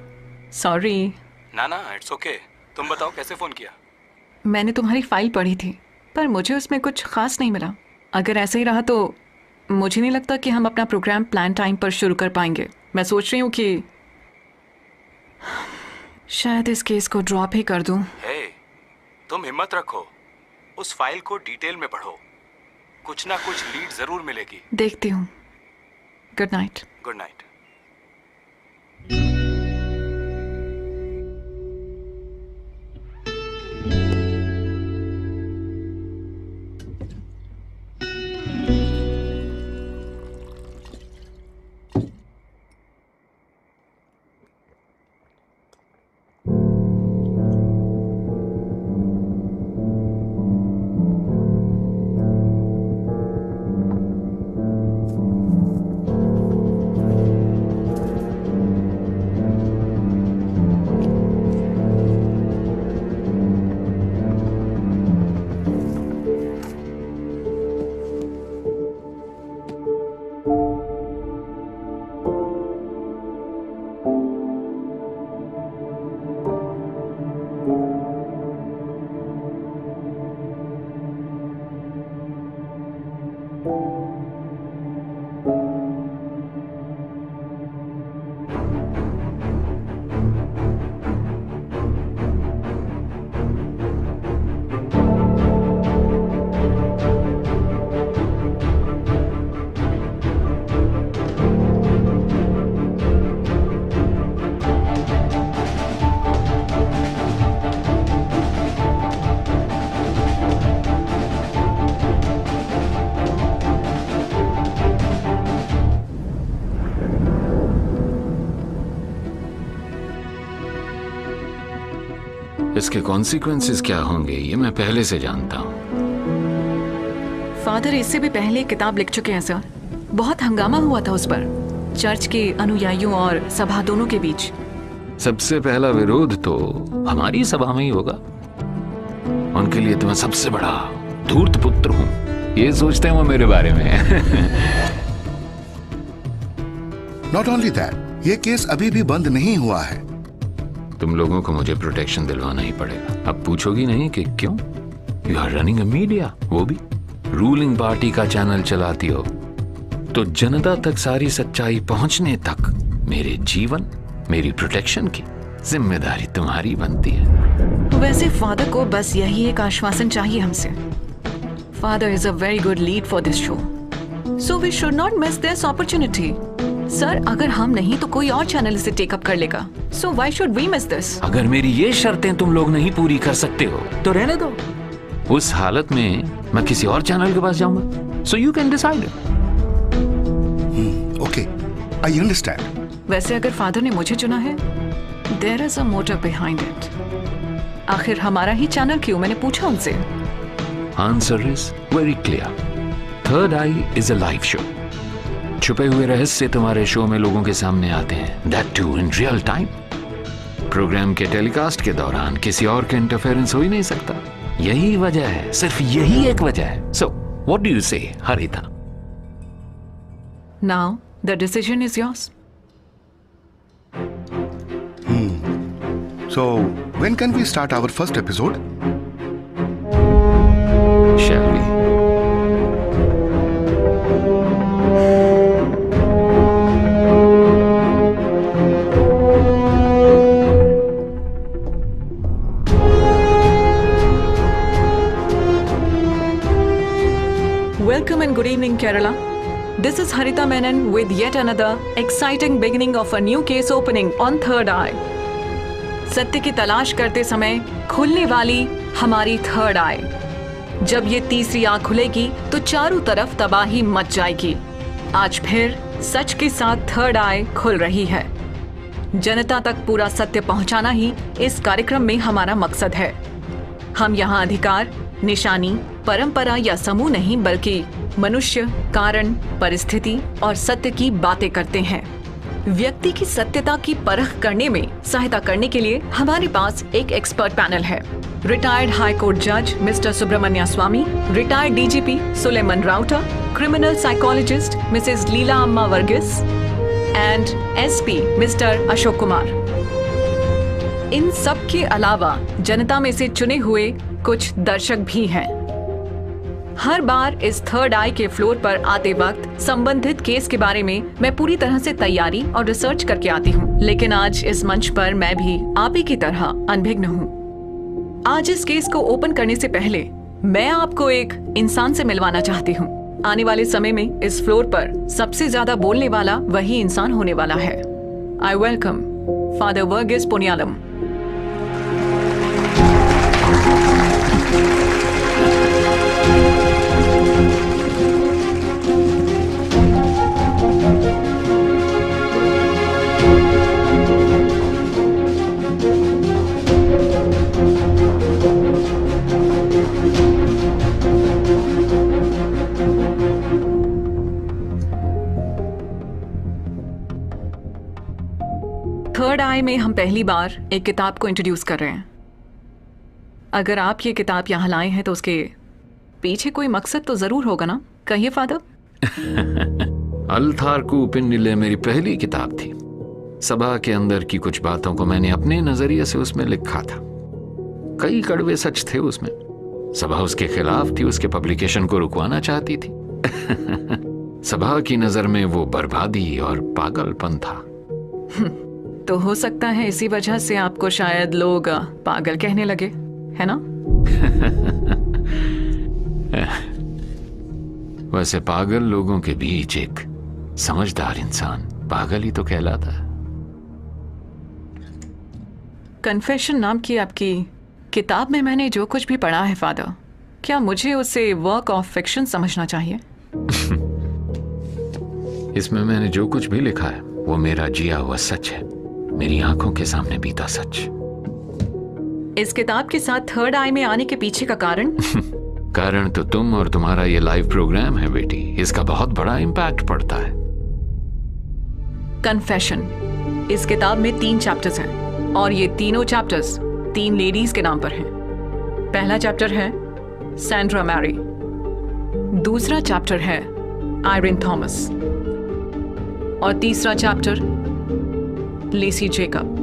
सॉरी। ना ना, इट्स ओके। तुम बताओ कैसे फोन किया? मैंने तुम्हारी फाइल पढ़ी थी, पर मुझे उसमें कुछ खास नहीं मिला। अगर ऐसे ही रहा तो मुझे नहीं लगता कि हम अपना प्रोग्राम प्लान टाइम पर शुरू कर पाएंगे। मैं सोच रही हूँ कि शायद इस केस को ड्रॉप ही कर दूं। हे, तुम हिम्मत रखो, उस फाइल को डिटेल में पढ़ो, कुछ ना कुछ लीड जरूर मिलेगी। देखती हूँ। Good night. Good night. इसके कॉन्सिक्वेंसेस क्या होंगे ये मैं पहले से जानता हूँ। फादर इससे भी पहले एक किताब लिख चुके हैं सर। बहुत हंगामा हुआ था उस पर, चर्च के अनुयायियों और सभा दोनों के बीच। सबसे पहला विरोध तो हमारी सभा में ही होगा। उनके लिए तो मैं सबसे बड़ा धूर्त पुत्र हूँ, ये सोचते हैं वो मेरे बारे में। नॉट ओनली दैट, ये केस अभी भी बंद नहीं हुआ है। तुम लोगों को मुझे प्रोटेक्शन दिलवाना ही पड़ेगा। अब पूछोगी नहीं कि क्यों? You are running a media, वो भी रूलिंग पार्टी का चैनल चलाती हो, तो जनता तक सारी सच्चाई पहुंचने तक मेरे जीवन, मेरी प्रोटेक्शन की जिम्मेदारी तुम्हारी बनती है। वैसे फादर को बस यही एक आश्वासन चाहिए हमसे। Father is a very good lead for this show, so we should not miss this opportunity. Sir, अगर हम नहीं तो कोई और चैनल इसे टेकअप कर लेगा, so why should we miss this? अगर मेरी ये शर्तें तुम लोग नहीं पूरी कर सकते हो तो रहने दो। उस हालत में मैं किसी और चैनल के पास जाऊंगा, so you can decide. Okay, I understand. वैसे अगर फादर ने मुझे चुना है, there is a motive behind it. आखिर हमारा ही चैनल क्यों? मैंने पूछा उनसे। Answer is very clear. Third eye is a live show. छुपे हुए रहस्य तुम्हारे शो में लोगों के सामने आते हैं, that too in real time. Program के टेलीकास्ट के दौरान किसी और का इंटरफेरेंस हो ही नहीं सकता। यही वजह है, सिर्फ यही एक वजह है। So what do you say Haritha? Now the decision is yours. So, when can we start our first episode? Shall we? Welcome and good evening, Kerala. This is Harita Menon with yet another exciting beginning of a new case opening on Third Eye. सत्य की तलाश करते समय खुलने वाली हमारी third आई। जब ये तीसरी आंख खुलेगी तो चारों तरफ तबाही मच जाएगी। आज फिर सच के साथ थर्ड आई खुल रही है। जनता तक पूरा सत्य पहुंचाना ही इस कार्यक्रम में हमारा मकसद है। हम यहाँ अधिकार, निशानी, परंपरा या समूह नहीं बल्कि मनुष्य, कारण, परिस्थिति और सत्य की बातें करते हैं। व्यक्ति की सत्यता की परख करने में सहायता करने के लिए हमारे पास एक एक्सपर्ट पैनल है। रिटायर्ड हाई कोर्ट जज mister Subramanya Swamy, retired DGP Suleman Rowther, criminal psychologist Mrs Leela Amma Varghese and SP mister Ashok Kumar. इन सब के अलावा जनता में से चुने हुए कुछ दर्शक भी हैं। हर बार इस थर्ड आई के फ्लोर पर आते वक्त संबंधित केस के बारे में मैं पूरी तरह से तैयारी और रिसर्च करके आती हूँ, लेकिन आज इस मंच पर मैं भी आप ही की तरह अनभिज्ञ हूँ। आज इस केस को ओपन करने से पहले मैं आपको एक इंसान से मिलवाना चाहती हूँ। आने वाले समय में इस फ्लोर पर सबसे ज्यादा बोलने वाला वही इंसान होने वाला है। I welcome father Varghese Puniyalam. Third आई में हम पहली बार एक किताब को इंट्रोड्यूस कर रहे हैं। अगर आप ये किताब यहाँ लाए हैं तो उसके पीछे कोई मकसद तो जरूर होगा ना? कहिए फादर। अल्थार कूपिनिले मेरी पहली किताब थी। सभा के अंदर की कुछ बातों को मैंने अपने नजरिए से उसमें लिखा था। कई कड़वे सच थे उसमें। सभा उसके खिलाफ थी, उसके पब्लिकेशन को रुकवाना चाहती थी। सभा की नजर में वो बर्बादी और पागलपन था। तो हो सकता है इसी वजह से आपको शायद लोग पागल कहने लगे, है ना? वैसे पागल लोगों के बीच एक समझदार इंसान पागल ही तो कहलाता है। कन्फेशन नाम की आपकी किताब में मैंने जो कुछ भी पढ़ा है फादर, क्या मुझे उसे वर्क ऑफ फिक्शन समझना चाहिए? इसमें मैंने जो कुछ भी लिखा है वो मेरा जिया हुआ सच है, मेरी आंखों के सामने बीता सच। इस किताब के साथ थर्ड आई में आने के पीछे का कारण? कारण तो तुम और तुम्हारा ये लाइव प्रोग्राम है बेटी। इसका बहुत बड़ा इम्पैक्ट पड़ता है। कन्फेशन। इस किताब में 3 चैप्टर्स हैं और ये तीनों चैप्टर्स 3 लेडीज के नाम पर हैं। पहला चैप्टर है सैंड्रा मैरी, दूसरा चैप्टर है आयरिन थॉमस और तीसरा चैप्टर लेसी जेकब।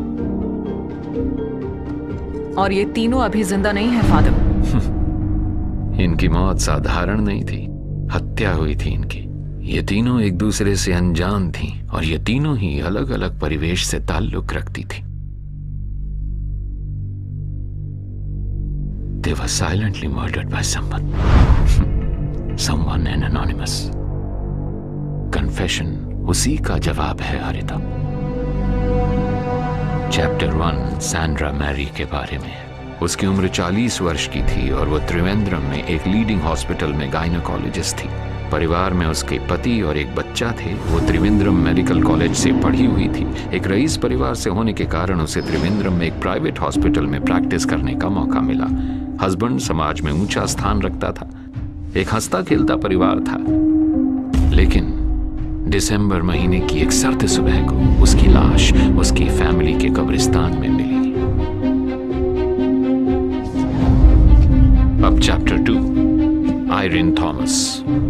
और ये तीनों अभी जिंदा नहीं है फादर। इनकी मौत साधारण नहीं थी, हत्या हुई थी इनकी। ये तीनों एक दूसरे से अनजान थीं और ये तीनों ही अलग अलग परिवेश से ताल्लुक रखती थी। They were silently murdered by someone. Someone anonymous. Confession उसी का जवाब है हरिता। चैप्टर 1 सैंड्रा मैरी के बारे में है। उसकी उम्र 40 वर्ष की थी और वो त्रिवेंद्रम में एक लीडिंग हॉस्पिटल में गायनोकोलॉजिस्ट थी। परिवार में उसके पति और एक बच्चा थे। वो त्रिवेंद्रम मेडिकल कॉलेज से पढ़ी हुई थी। एक रईस परिवार से होने के कारण उसे त्रिवेंद्रम में एक प्राइवेट हॉस्पिटल में प्रैक्टिस करने का मौका मिला। हस्बैंड समाज में ऊंचा स्थान रखता था। एक हंसता खेलता परिवार था। लेकिन दिसंबर महीने की एक सर्द सुबह को उसकी लाश उसकी फैमिली के कब्रिस्तान में मिली। अब चैप्टर 2 आयरिन थॉमस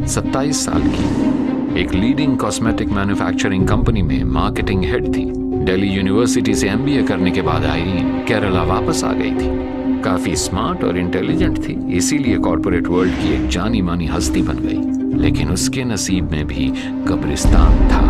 27 साल की, एक लीडिंग कॉस्मेटिक मैन्युफैक्चरिंग कंपनी में मार्केटिंग हेड थी। दिल्ली यूनिवर्सिटी से MBA करने के बाद आयरिन केरला वापस आ गई थी। काफी स्मार्ट और इंटेलिजेंट थी, इसीलिए कॉर्पोरेट वर्ल्ड की एक जानी मानी हस्ती बन गई। लेकिन उसके नसीब में भी कब्रिस्तान था।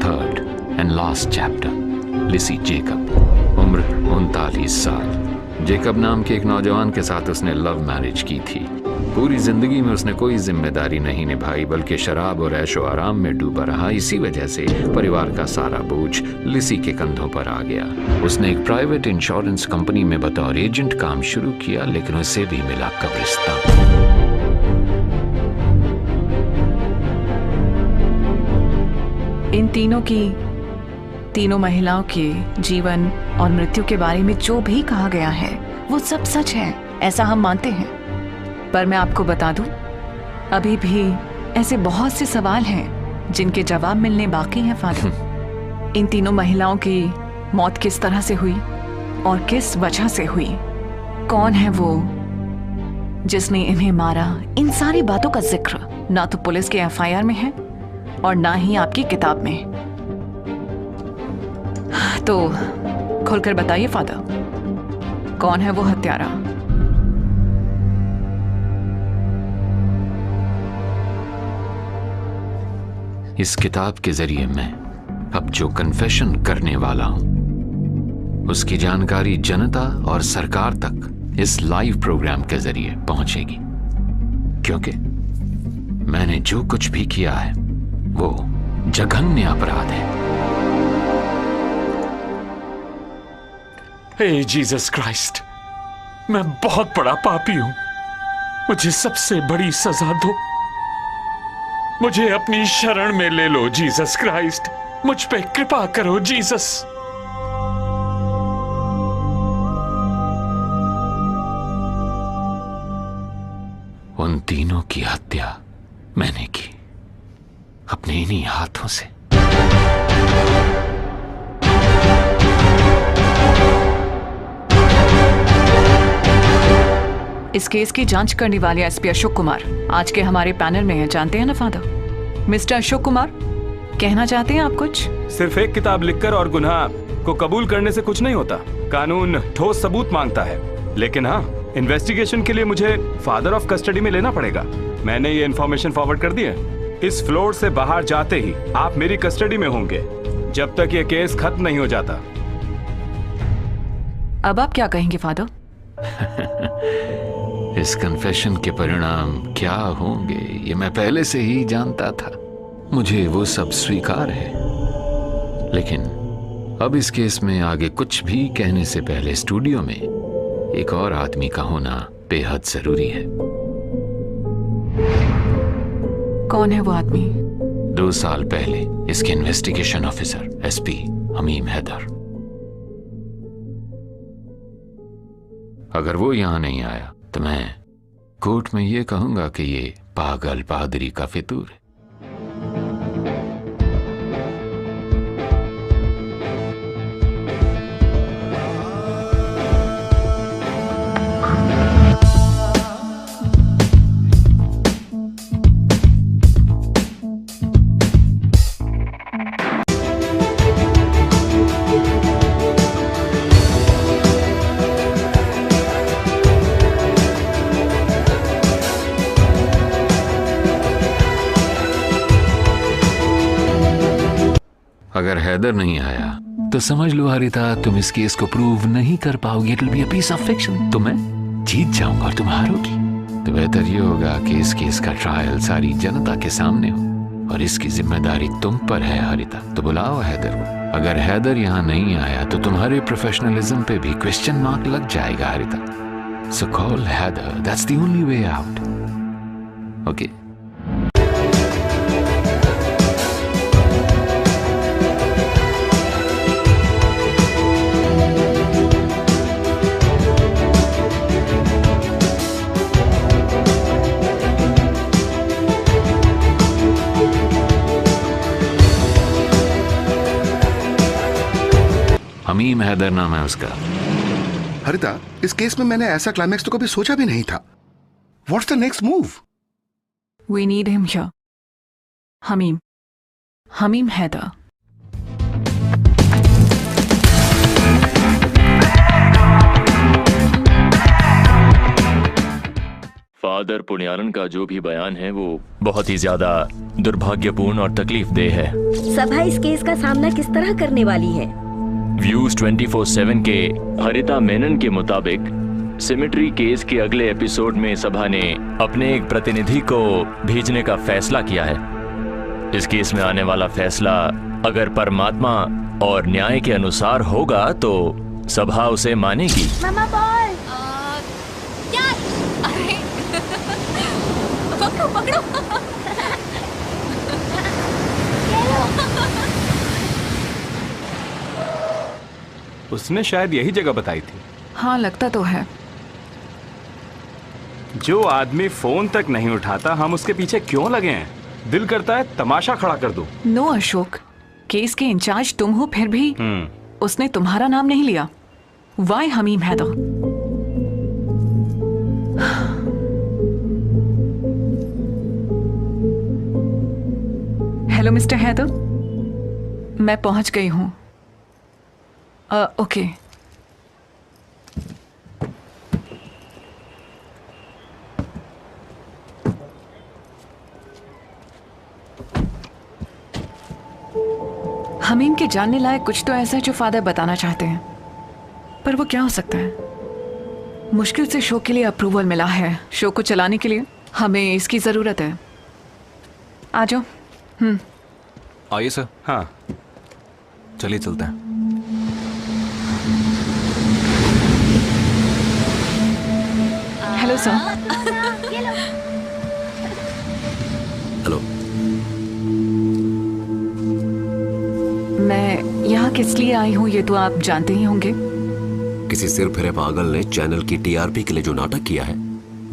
Third and last chapter Lissy Jacob, उम्र 39 साल। जेकब नाम के एक नौजवान के साथ उसने लव मैरिज की थी। पूरी जिंदगी में उसने कोई जिम्मेदारी नहीं निभाई, बल्कि शराब और ऐशो आराम में डूबा रहा। इसी वजह से परिवार का सारा बोझ लिसी के कंधों पर आ गया। उसने एक प्राइवेट इंश्योरेंस कंपनी में बतौर एजेंट काम शुरू किया, लेकिन उसे भी मिला कब्रिस्तान। इन तीनों महिलाओं के जीवन और मृत्यु के बारे में जो भी कहा गया है वो सब सच है, ऐसा हम मानते हैं। पर मैं आपको बता दूं, अभी भी ऐसे बहुत से सवाल हैं जिनके जवाब मिलने बाकी हैं फादर। इन तीनों महिलाओं की मौत किस तरह से हुई और किस वजह से हुई? कौन है वो जिसने इन्हें मारा? इन सारी बातों का जिक्र ना तो पुलिस के FIR में है और ना ही आपकी किताब में। तो खोलकर बताइए फादर, कौन है वो हत्यारा? इस किताब के जरिए मैं अब जो कन्फेशन करने वाला हूं उसकी जानकारी जनता और सरकार तक इस लाइव प्रोग्राम के जरिए पहुंचेगी, क्योंकि मैंने जो कुछ भी किया है वो जघन्य अपराध है। हे जीसस क्राइस्ट, मैं बहुत बड़ा पापी हूं। मुझे सबसे बड़ी सजा दो। मुझे अपनी शरण में ले लो जीसस क्राइस्ट। मुझ पे कृपा करो जीसस। उन तीनों की हत्या मैंने की अपने इन्हीं हाथों से। इस केस की जांच करने वाले SP अशोक कुमार आज के हमारे पैनल में हैं, जानते हैं ना फादर? मिस्टर अशोक कुमार, कहना चाहते हैं आप कुछ? सिर्फ एक किताब लिखकर और गुनाह को कबूल करने से कुछ नहीं होता। कानून ठोस सबूत मांगता है। लेकिन हाँ, इन्वेस्टिगेशन के लिए मुझे फादर ऑफ कस्टडी में लेना पड़ेगा। मैंने ये इन्फॉर्मेशन फॉरवर्ड कर दी है। इस फ्लोर से बाहर जाते ही आप मेरी कस्टडी में होंगे जब तक ये केस खत्म नहीं हो जाता। अब आप क्या कहेंगे फादर? इस कन्फेशन के परिणाम क्या होंगे ये मैं पहले से ही जानता था। मुझे वो सब स्वीकार है, लेकिन अब इस केस में आगे कुछ भी कहने से पहले स्टूडियो में एक और आदमी का होना बेहद जरूरी है। कौन है वो आदमी? 2 साल पहले इसके investigation officer SP Hamim Haider. अगर वो यहाँ नहीं आया तो मैं कोर्ट में ये कहूंगा कि ये पागल पादरी का फितूर है। अगर हैदर नहीं आया तो समझ लो हरिता, तुम इस केस को प्रूव नहीं कर पाओगे। It will be a piece of fiction. तो मैं जीत जाऊंगा और तुम हारोगी। तो बेहतर ये होगा कि इस केस का ट्रायल सारी जनता के सामने हो और इसकी जिम्मेदारी तुम पर है हरिता। तो बुलाओ हैदर को। अगर हैदर यहाँ नहीं आया तो तुम्हारे प्रोफेशनलिज्म पे भी क्वेश्चन मार्क लग जाएगा Haritha. So call Haider, that's the only way out. Okay? Hamim Haider नाम है उसका। हरिता, इस केस में मैंने ऐसा क्लाइमैक्स तो कभी सोचा भी नहीं था। What's the next move? We need him here. Hamim Haider. Father Punyalan का जो भी बयान है वो बहुत ही ज्यादा दुर्भाग्यपूर्ण और तकलीफदेह है। सभा इस केस का सामना किस तरह करने वाली है? व्यूज 24/7 के हरिता मेनन के मुताबिक सिमेट्री केस के अगले एपिसोड में सभा ने अपने एक प्रतिनिधि को भेजने का फैसला किया है। इस केस में आने वाला फैसला अगर परमात्मा और न्याय के अनुसार होगा तो सभा उसे मानेगी। मामा बॉल। क्या? अरे पकड़ो पकड़ो। उसने शायद यही जगह बताई थी। हाँ, लगता तो है। जो आदमी फोन तक नहीं उठाता, हम उसके पीछे क्यों लगे हैं? दिल करता है तमाशा खड़ा कर दो। नो अशोक, केस के इंचार्ज तुम हो, फिर भी उसने तुम्हारा नाम नहीं लिया। Why Hamim Haider? Hello mister Haider, मैं पहुंच गई हूं। ओके। हमीम के जानने लायक कुछ तो ऐसा है जो फादर बताना चाहते हैं, पर वो क्या हो सकता है? मुश्किल से शो के लिए अप्रूवल मिला है। शो को चलाने के लिए हमें इसकी जरूरत है। आ जाओ। आइए सर। हाँ, चलिए चलते हैं। Hello sir. हेलो। मैं यहाँ किस लिए आई हूँ ये तो आप जानते ही होंगे। किसी सिर फिरे पागल ने चैनल की टीआरपी के लिए जो नाटक किया है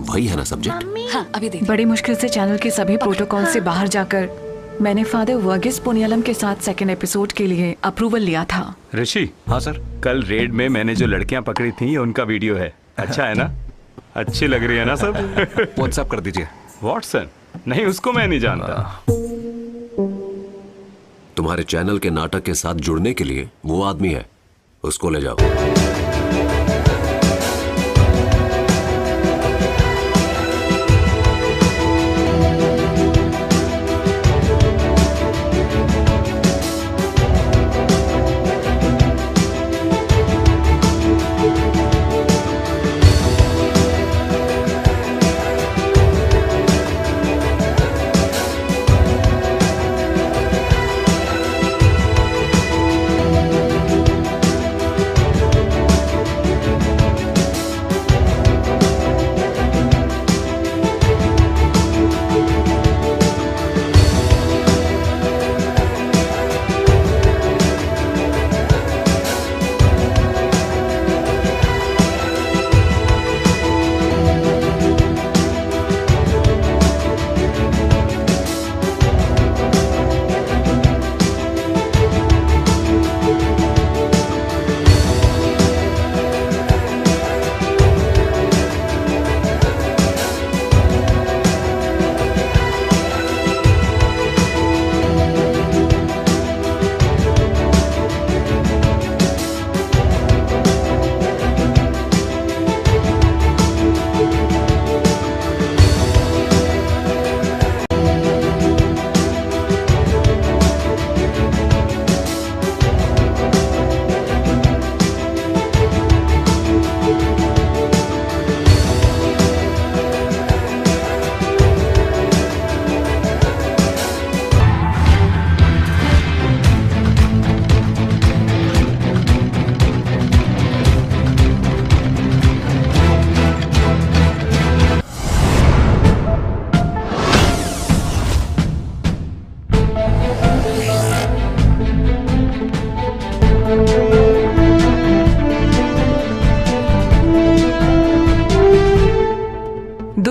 वही है ना सब्जेक्ट? हाँ, अभी देख। बड़ी मुश्किल से चैनल के सभी प्रोटोकॉल से बाहर जाकर मैंने फादर वर्गीस पुण्यालम के साथ सेकंड एपिसोड के लिए अप्रूवल लिया था। ऋषि। हाँ सर। कल रेड में मैंने जो लड़कियां पकड़ी थी उनका वीडियो है। अच्छा है ना? अच्छी लग रही है ना सब? व्हाट्सएप कर दीजिए। व्हाट्सएप? नहीं, उसको मैं नहीं जानता। तुम्हारे चैनल के नाटक के साथ जुड़ने के लिए वो आदमी है, उसको ले जाओ।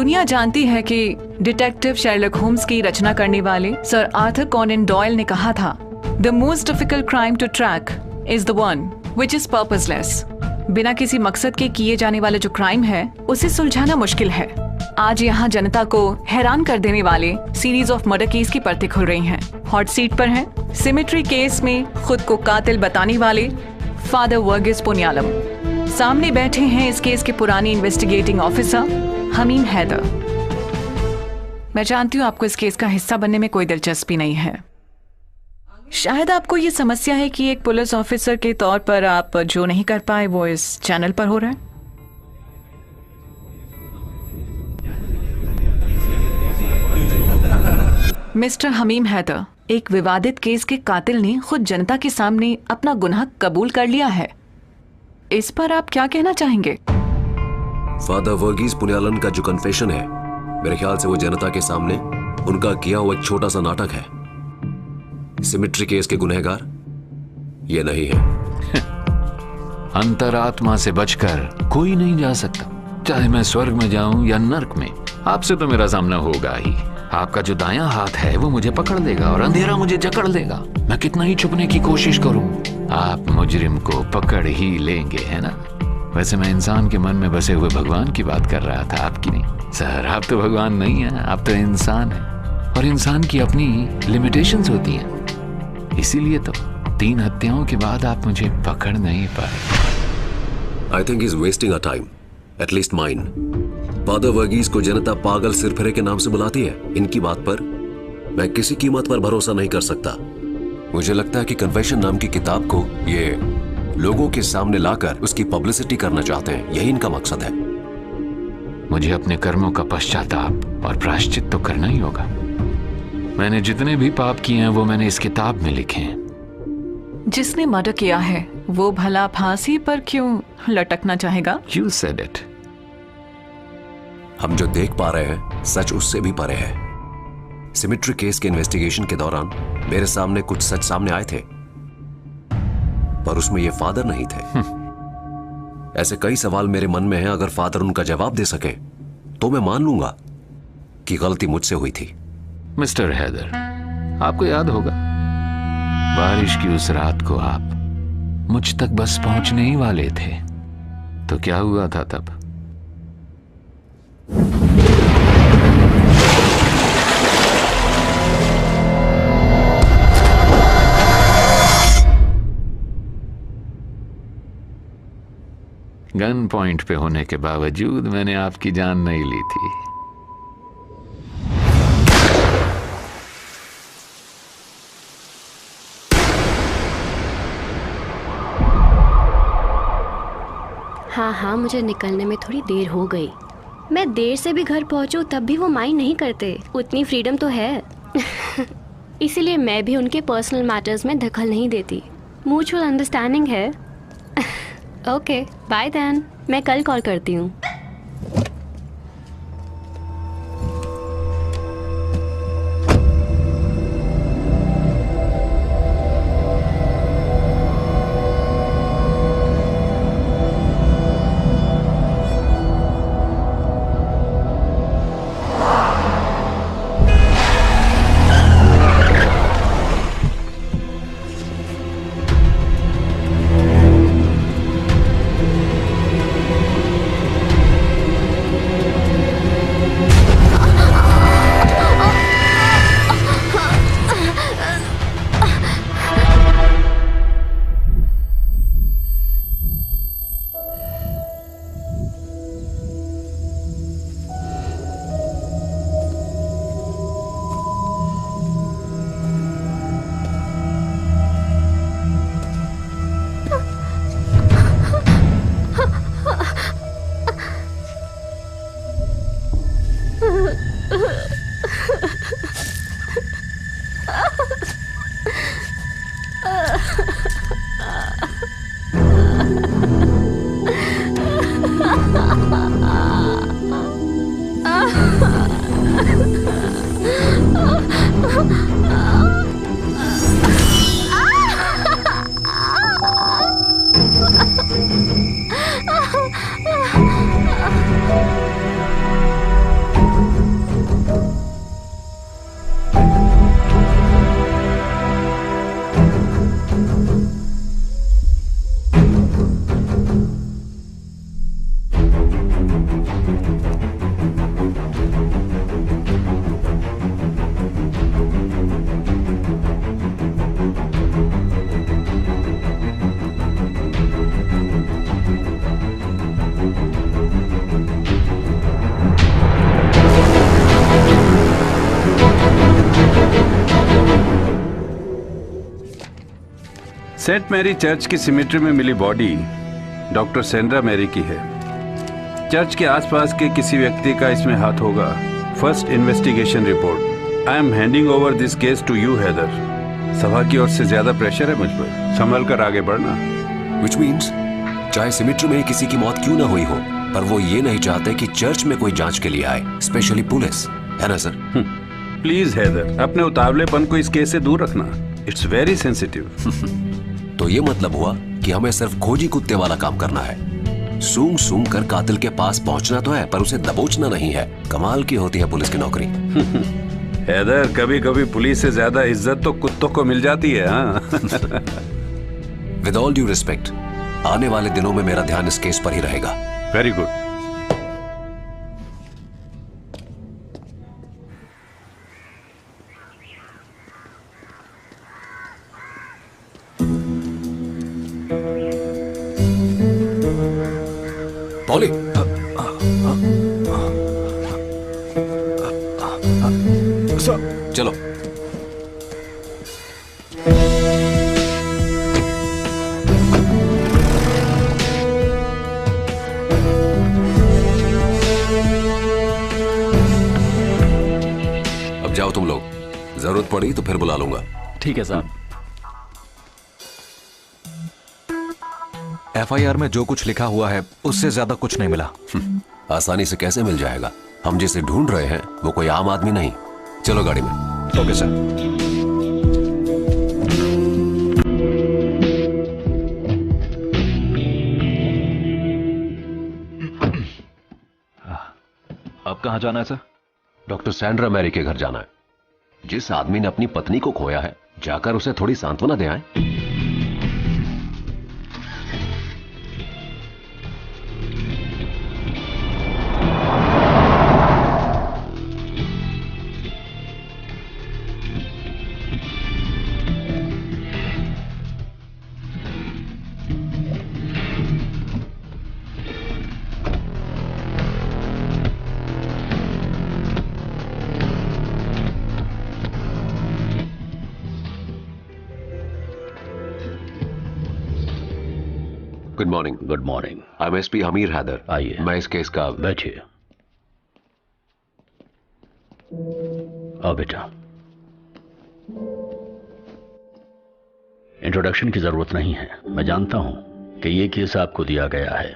दुनिया जानती है कि डिटेक्टिव शेरलॉक होम्स की रचना करने वाले सर आर्थर कॉनन डॉयल ने कहा था, the most difficult crime to track is the one which is purposeless. बिना किसी मकसद के किए जाने वाला जो क्राइम है उसे सुलझाना मुश्किल है। आज यहाँ जनता को हैरान कर देने वाले सीरीज ऑफ मर्डर केस की परतें खुल रही हैं। हॉट सीट पर हैं सिमेट्री केस में खुद को कातिल बताने वाले फादर वर्गीस पुनियालम। सामने बैठे हैं इस केस के पुराने इन्वेस्टिगेटिंग ऑफिसर हमीम हैदर। मैं जानती हूँ आपको इस केस का हिस्सा बनने में कोई दिलचस्पी नहीं है। शायद आपको ये समस्या है कि एक पुलिस ऑफिसर के तौर पर आप जो नहीं कर पाए वो इस चैनल पर हो रहा है। मिस्टर हमीम हैदर, एक विवादित केस के कातिल ने खुद जनता के सामने अपना गुनाह कबूल कर लिया है। इस पर आप क्या कहना चाहेंगे? फादर वर्गीस पुनियालन का जो कन्फेशन है, मेरे ख्याल से वो जनता के सामने उनका किया हुआ एक छोटा सा नाटक है। सिमेट्री केस के गुनहगार ये नहीं है। अंतरात्मा से बचकर कोई नहीं जा सकता, चाहे मैं स्वर्ग में जाऊं या नर्क में। आपसे तो मेरा सामना होगा ही। आपका जो दायां हाथ है वो मुझे पकड़ लेगा और अंधेरा मुझे जकड़ लेगा। मैं कितना ही छुपने की कोशिश करूं, आप मुजरिम को पकड़ ही लेंगे, है ना? वैसे मैं इंसान के मन में बसे हुए भगवान की बात कर रहा था, आपकी नहीं। सर, आप तो भगवान नहीं हैं, आप तो इंसान हैं और इंसान की अपनी लिमिटेशंस होती हैं। इसीलिए तो 3 हत्याओं के बाद आप मुझे पकड़ नहीं पाए। I think is wasting a time, at least mine. Father Varghese को जनता पागल सिरफिरे के नाम से बुलाती है। इनकी बात पर मैं किसी कीमत पर भरोसा नहीं कर सकता। मुझे लगता है कि कन्फेशन नाम की किताब को ये लोगों के सामने लाकर उसकी पब्लिसिटी करना चाहते हैं। यही इनका मकसद है। मुझे अपने कर्मों का पश्चाताप और प्रायश्चित तो करना ही होगा। मैंने जितने भी पाप किए हैं वो मैंने इस किताब में लिखे हैं। जिसने मर्डर किया है वो भला फांसी पर क्यों लटकना चाहेगा? You said it. हम जो देख पा रहे हैं सच उससे भी परे है। सिमेट्री केस के इन्वेस्टिगेशन के दौरान मेरे सामने कुछ सच सामने आए थे, पर उसमें ये फादर नहीं थे। ऐसे कई सवाल मेरे मन में हैं। अगर फादर उनका जवाब दे सके तो मैं मान लूंगा कि गलती मुझसे हुई थी। मिस्टर हैदर, आपको याद होगा बारिश की उस रात को आप मुझ तक बस पहुंचने ही वाले थे, तो क्या हुआ था तब? गन पॉइंट पे होने के बावजूद मैंने आपकी जान नहीं ली थी। हाँ, मुझे निकलने में थोड़ी देर हो गई। मैं देर से भी घर पहुंचूं तब भी वो माइंड नहीं करते। उतनी फ्रीडम तो है। इसीलिए मैं भी उनके पर्सनल मैटर्स में दखल नहीं देती। म्यूचुअल अंडरस्टैंडिंग है। Okay, bye then. मैं कल कॉल करती हूँ। सेंट मैरी चर्च की सिमेट्री में मिली बॉडी डॉक्टर सैंड्रा मैरी की है। चर्च के आसपास के किसी व्यक्ति का इसमें हाथ होगा। First investigation report. I am handing over this case to you Haider. सभा की ओर से ज्यादा प्रेशर है मुझ पर, संभल कर आगे बढ़ना। Which means, चाहे सिमेट्री में किसी की मौत क्यों ना हुई हो, पर वो ये नहीं चाहते कि चर्च में कोई जांच के लिए आए, स्पेशली पुलिस, है ना सर? प्लीज हैदर, अपने उतावलेपन को इस केस से दूर रखना। It's very sensitive. तो ये मतलब हुआ कि हमें सिर्फ खोजी कुत्ते वाला काम करना है। सूंघ सूंघ कर कातिल के पास पहुंचना तो है, पर उसे दबोचना नहीं है। कमाल की होती है पुलिस की नौकरी। हैदर, कभी कभी पुलिस से ज्यादा इज्जत तो कुत्तों को मिल जाती है। विद ऑल ड्यू रिस्पेक्ट, आने वाले दिनों में मेरा ध्यान इस केस पर ही रहेगा। Very good. पॉली, चलो। अब जाओ तुम लोग, जरूरत पड़ी तो फिर बुला लूंगा। ठीक है साहब। FIR में जो कुछ लिखा हुआ है उससे ज्यादा कुछ नहीं मिला। आसानी से कैसे मिल जाएगा? हम जिसे ढूंढ रहे हैं वो कोई आम आदमी नहीं। चलो गाड़ी में। Okay sir. अब कहाँ जाना है सर? डॉक्टर सैंड्रा मैरी के घर जाना है। जिस आदमी ने अपनी पत्नी को खोया है, जाकर उसे थोड़ी सांत्वना दे आए। Good morning. Good morning. I am SP अमीर हैदर। आइए। मैं इस केस का। बैठिए। आओ बेटा। इंट्रोडक्शन की जरूरत नहीं है। मैं जानता हूं कि ये केस आपको दिया गया है।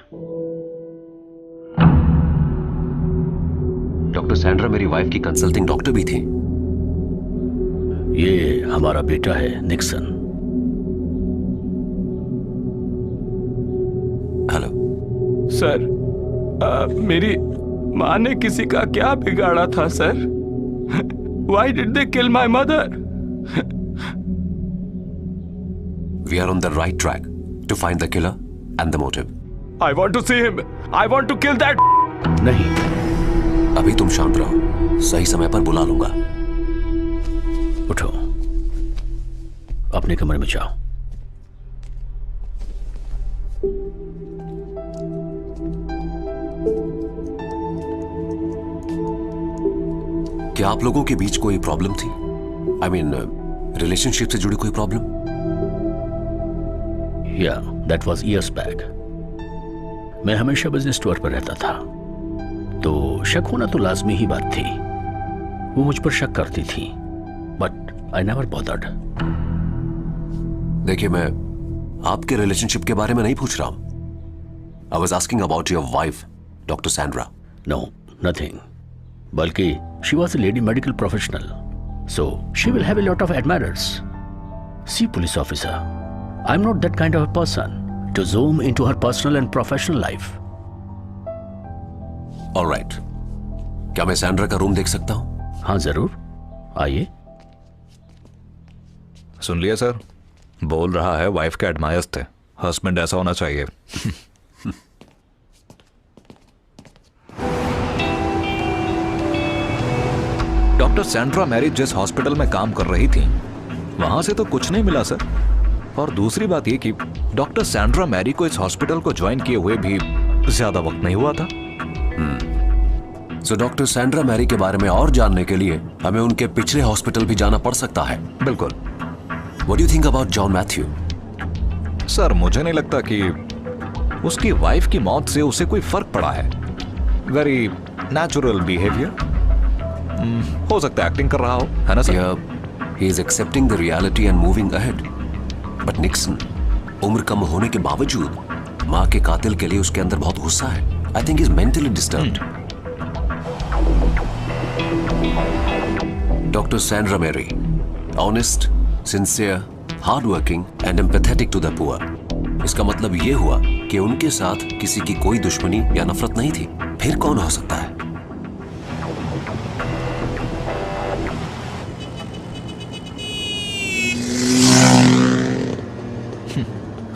डॉक्टर सैंड्रा मेरी वाइफ की कंसल्टिंग डॉक्टर भी थी। ये हमारा बेटा है निक्सन। हेलो सर, मेरी माँ ने किसी का क्या बिगाड़ा था sir? Why did they kill my mother? We are on the right track to find the killer and the motive. I want to see him. I want to kill that. नहीं, अभी तुम शांत रहो, सही समय पर बुला लूंगा। उठो, अपने कमरे में जाओ। क्या आप लोगों के बीच कोई प्रॉब्लम थी? आई मीन, रिलेशनशिप से जुड़ी कोई प्रॉब्लम? या, दैट वाज इयर्स बैक। मैं हमेशा बिजनेस टूर पर रहता था, तो शक होना तो लाजमी ही बात थी। वो मुझ पर शक करती थी, बट आई नेवर बॉदर्ड। देखिए, मैं आपके रिलेशनशिप के बारे में नहीं पूछ रहा हूं। I was asking about your wife, doctor Sandra. No, nothing. बल्कि she was a lady medical professional, so she will have a lot of admirers. See, police officer, I'm not that kind of a person to zoom into her personal and professional life. All right. क्या मैं Sandra का room देख सकता हूं? हाँ जरूर, आइए। सुन लिया सर? बोल रहा है वाइफ के एडमायर्स थे। हस्बैंड ऐसा होना चाहिए। डॉक्टर सैंड्रा मैरी जिस हॉस्पिटल में काम कर रही थी, वहां से तो कुछ नहीं मिला सर। और दूसरी बात यह कि डॉक्टर सैंड्रा मैरी को इस हॉस्पिटल को ज्वाइन किए हुए भी ज्यादा वक्त नहीं हुआ था। सो डॉक्टर सैंड्रा मैरी के बारे में और जानने के लिए हमें उनके पिछले हॉस्पिटल भी जाना पड़ सकता है। बिल्कुल। What do you think about John Matthew? Sir मुझे नहीं लगता कि उसकी वाइफ की मौत से उसे कोई फर्क पड़ा है। Very natural behaviour. हो सकता है एक्टिंग कर रहा हो, है ना sir? He is accepting the reality and moving ahead. But Nixon, उम्र कम होने के बावजूद माँ के कातिल के लिए उसके अंदर बहुत गुस्सा है। I think he is mentally disturbed. Dr. Sandra Mary, honest, sincere, hardworking and empathetic to the poor. इसका मतलब ये हुआ कि उनके साथ किसी की कोई दुश्मनी या नफरत नहीं थी। फिर कौन हो सकता है?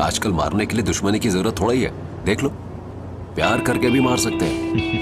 आजकल मारने के लिए दुश्मनी की जरूरत थोड़ा ही है। देख लो, प्यार करके भी मार सकते हैं।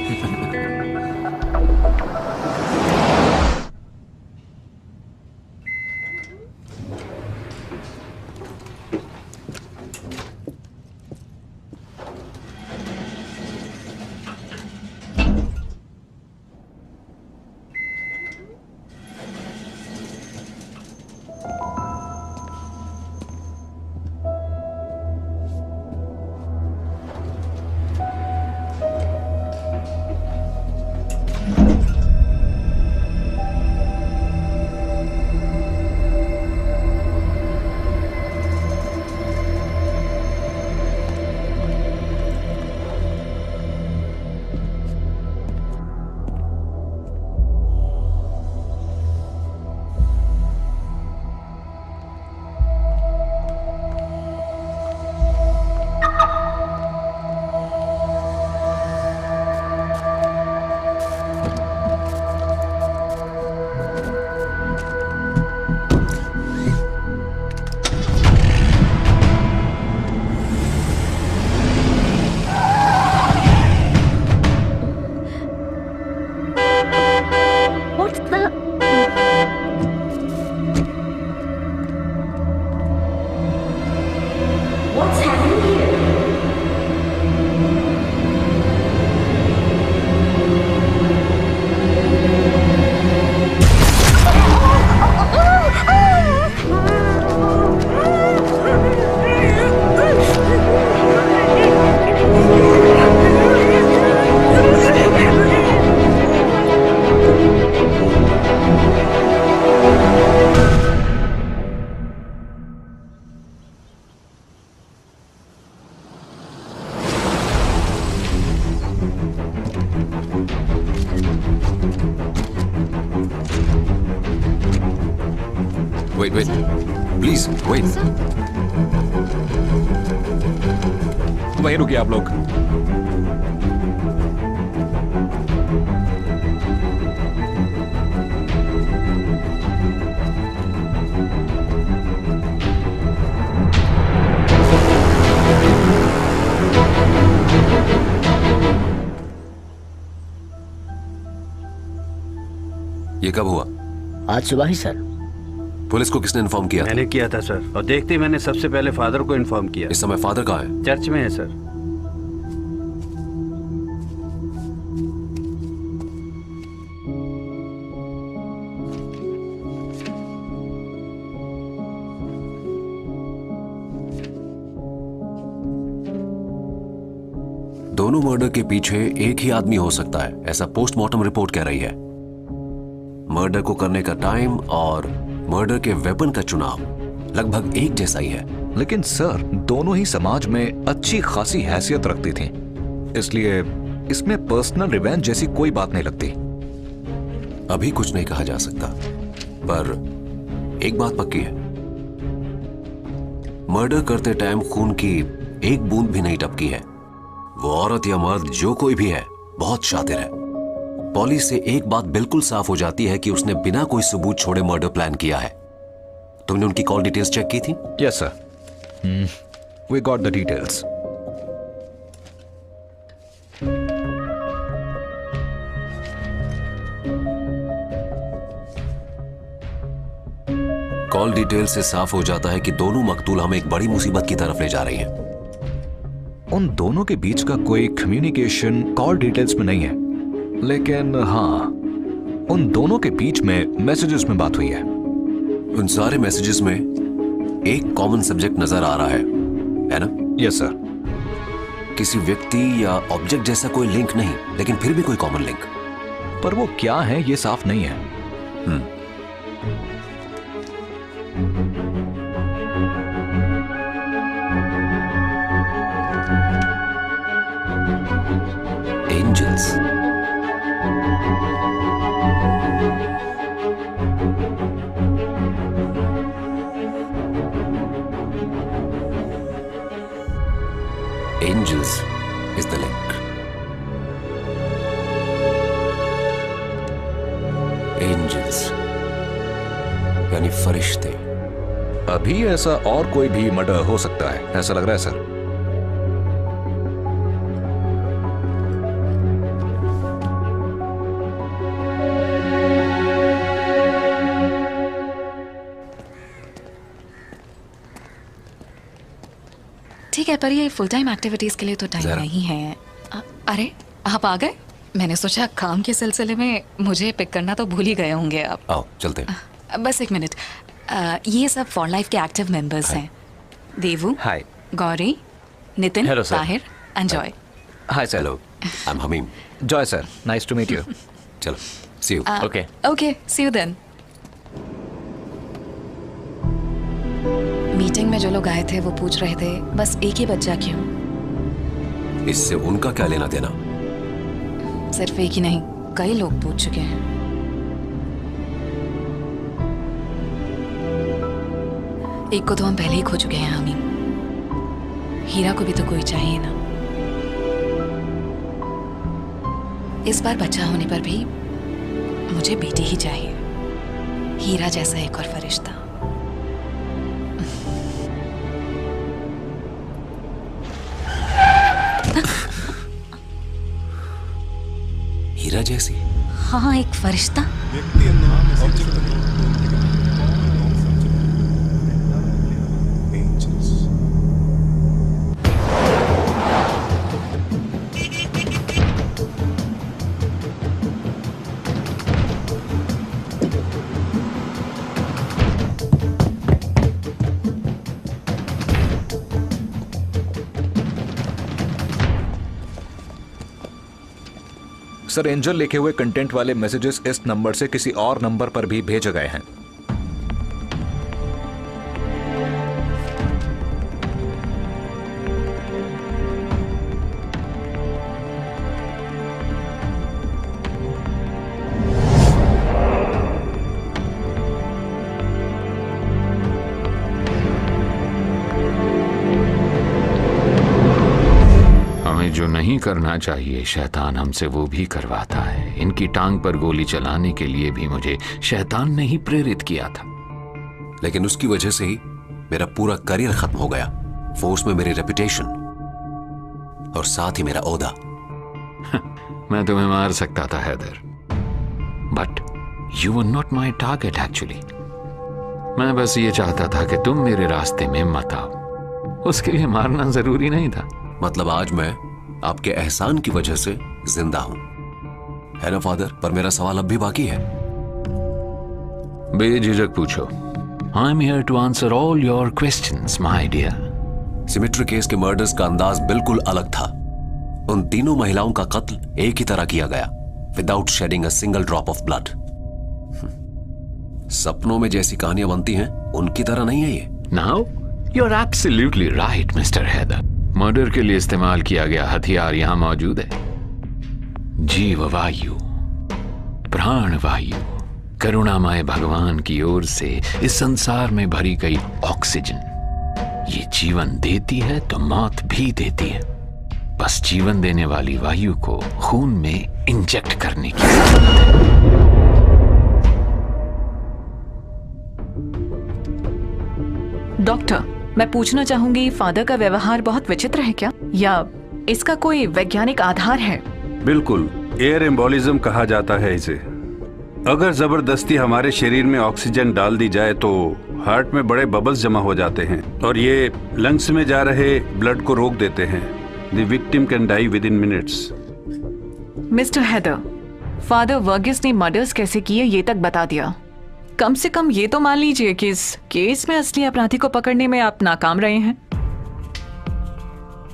Wait, please, wait. वहीं रुकिए आप लोग। ये कब हुआ? आज सुबह ही सर। पुलिस को किसने इन्फॉर्म किया? मैंने किया था सर, और देखते ही मैंने सबसे पहले फादर को इन्फॉर्म किया। इस समय फादर कहाँ है? चर्च में है सर। दोनों मर्डर के पीछे एक ही आदमी हो सकता है, ऐसा पोस्टमार्टम रिपोर्ट कह रही है। मर्डर को करने का टाइम और मर्डर के वेपन का चुनाव लगभग एक जैसा ही है। लेकिन सर, दोनों ही समाज में अच्छी खासी हैसियत रखती थी, इसलिए इसमें पर्सनल रिवेंज जैसी कोई बात नहीं लगती। अभी कुछ नहीं कहा जा सकता, पर एक बात पक्की है, मर्डर करते टाइम खून की एक बूंद भी नहीं टपकी है। वो औरत या मर्द जो कोई भी है, बहुत शातिर है। पुलिस से एक बात बिल्कुल साफ हो जाती है कि उसने बिना कोई सबूत छोड़े मर्डर प्लान किया है। तुमने उनकी कॉल डिटेल्स चेक की थी? Yes sir, we got the details. Call detail से साफ हो जाता है कि दोनों मकतूल हमें एक बड़ी मुसीबत की तरफ ले जा रही हैं। उन दोनों के बीच का कोई कम्युनिकेशन कॉल डिटेल्स में नहीं है, लेकिन हाँ, उन दोनों के बीच में मैसेजेस में बात हुई है। उन सारे मैसेजेस में एक कॉमन सब्जेक्ट नजर आ रहा है, है ना? Yes sir. किसी व्यक्ति या ऑब्जेक्ट जैसा कोई लिंक नहीं, लेकिन फिर भी कोई कॉमन लिंक। पर वो क्या है ये साफ नहीं है। Angels. Angels is the link. Angels यानी फरिश्ते। अभी ऐसा और कोई भी मर्डर हो सकता है, ऐसा लग रहा है सर। ठीक है, पर ये फुल टाइम एक्टिविटीज के लिए तो टाइम नहीं है। अरे आप आ गए? मैंने सोचा काम के सिलसिले में मुझे पिक करना तो भूल ही गए होंगे आप। आओ चलते हैं। बस एक मिनट। ये सब फॉर लाइफ के एक्टिव मेंबर्स हैं। Devu, hi. Gauri, Nitin, Hello, sir. Tahir and Joy. Hi sir. Hello, I am Hamim. Joy sir, nice to meet you. चलो, see you. Okay. Okay, see you then. Meeting में जो लोग आए थे वो पूछ रहे थे बस एक ही बच्चा क्यों? इससे उनका क्या लेना देना? सिर्फ एक ही नहीं, कई लोग पूछ चुके हैं। एक को तो हम पहले ही खो चुके हैं हमीम। हीरा को भी तो कोई चाहिए ना। इस बार बच्चा होने पर भी मुझे बेटी ही चाहिए, हीरा जैसा एक और फरिश्ता। हीरा जैसी? हाँ, एक फरिश्ता। सर, एंजल लिखे हुए कंटेंट वाले मैसेजेस इस नंबर से किसी और नंबर पर भी भेजे गए हैं। जो नहीं करना चाहिए शैतान हमसे वो भी करवाता है। इनकी टांग पर गोली चलाने के लिए भी मुझे शैतान ने ही प्रेरित किया था, लेकिन उसकी वजह से ही मेरा पूरा करियर खत्म हो गया। फोर्स में मेरी रेपुटेशन और साथ ही मेरा ओहदा। मैं तुम्हें मार सकता था Haider, but you were not my target actually. मैं बस ये चाहता था कि तुम मेरे रास्ते में मत आओ, उसके लिए मारना जरूरी नहीं था। मतलब आज मैं आपके एहसान की वजह से जिंदा हूं, है ना फादर? पर मेरा सवाल अब भी बाकी है। बेझिझक पूछो। I am here to answer all your questions my dear. Cemetery case के मर्डर्स का अंदाज बिल्कुल अलग था। उन तीनों महिलाओं का कत्ल एक ही तरह किया गया, without shedding a single drop of blood. सपनों में जैसी कहानियां बनती हैं उनकी तरह नहीं है ये। Now you are absolutely right mister Haider. Murder के लिए इस्तेमाल किया गया हथियार यहां मौजूद है। जीव वायु, प्राण वायु, करुणामय भगवान की ओर से इस संसार में भरी गई ऑक्सीजन। ये जीवन देती है तो मौत भी देती है। बस जीवन देने वाली वायु को खून में इंजेक्ट करने की जरूरत है। डॉक्टर, मैं पूछना चाहूंगी, फादर का व्यवहार बहुत विचित्र है क्या, या इसका कोई वैज्ञानिक आधार है? बिल्कुल, एयर एम्बोलिज्म कहा जाता है इसे। अगर जबरदस्ती हमारे शरीर में ऑक्सीजन डाल दी जाए तो हार्ट में बड़े बबल्स जमा हो जाते हैं और ये लंग्स में जा रहे ब्लड को रोक देते हैं। The victim can die within minutes. Mister Haider, father Varghese ने मर्डर्स कैसे किए ये तक बता दिया। कम से कम ये तो मान लीजिए कि इस केस में असली अपराधी को पकड़ने में आप नाकाम रहे हैं।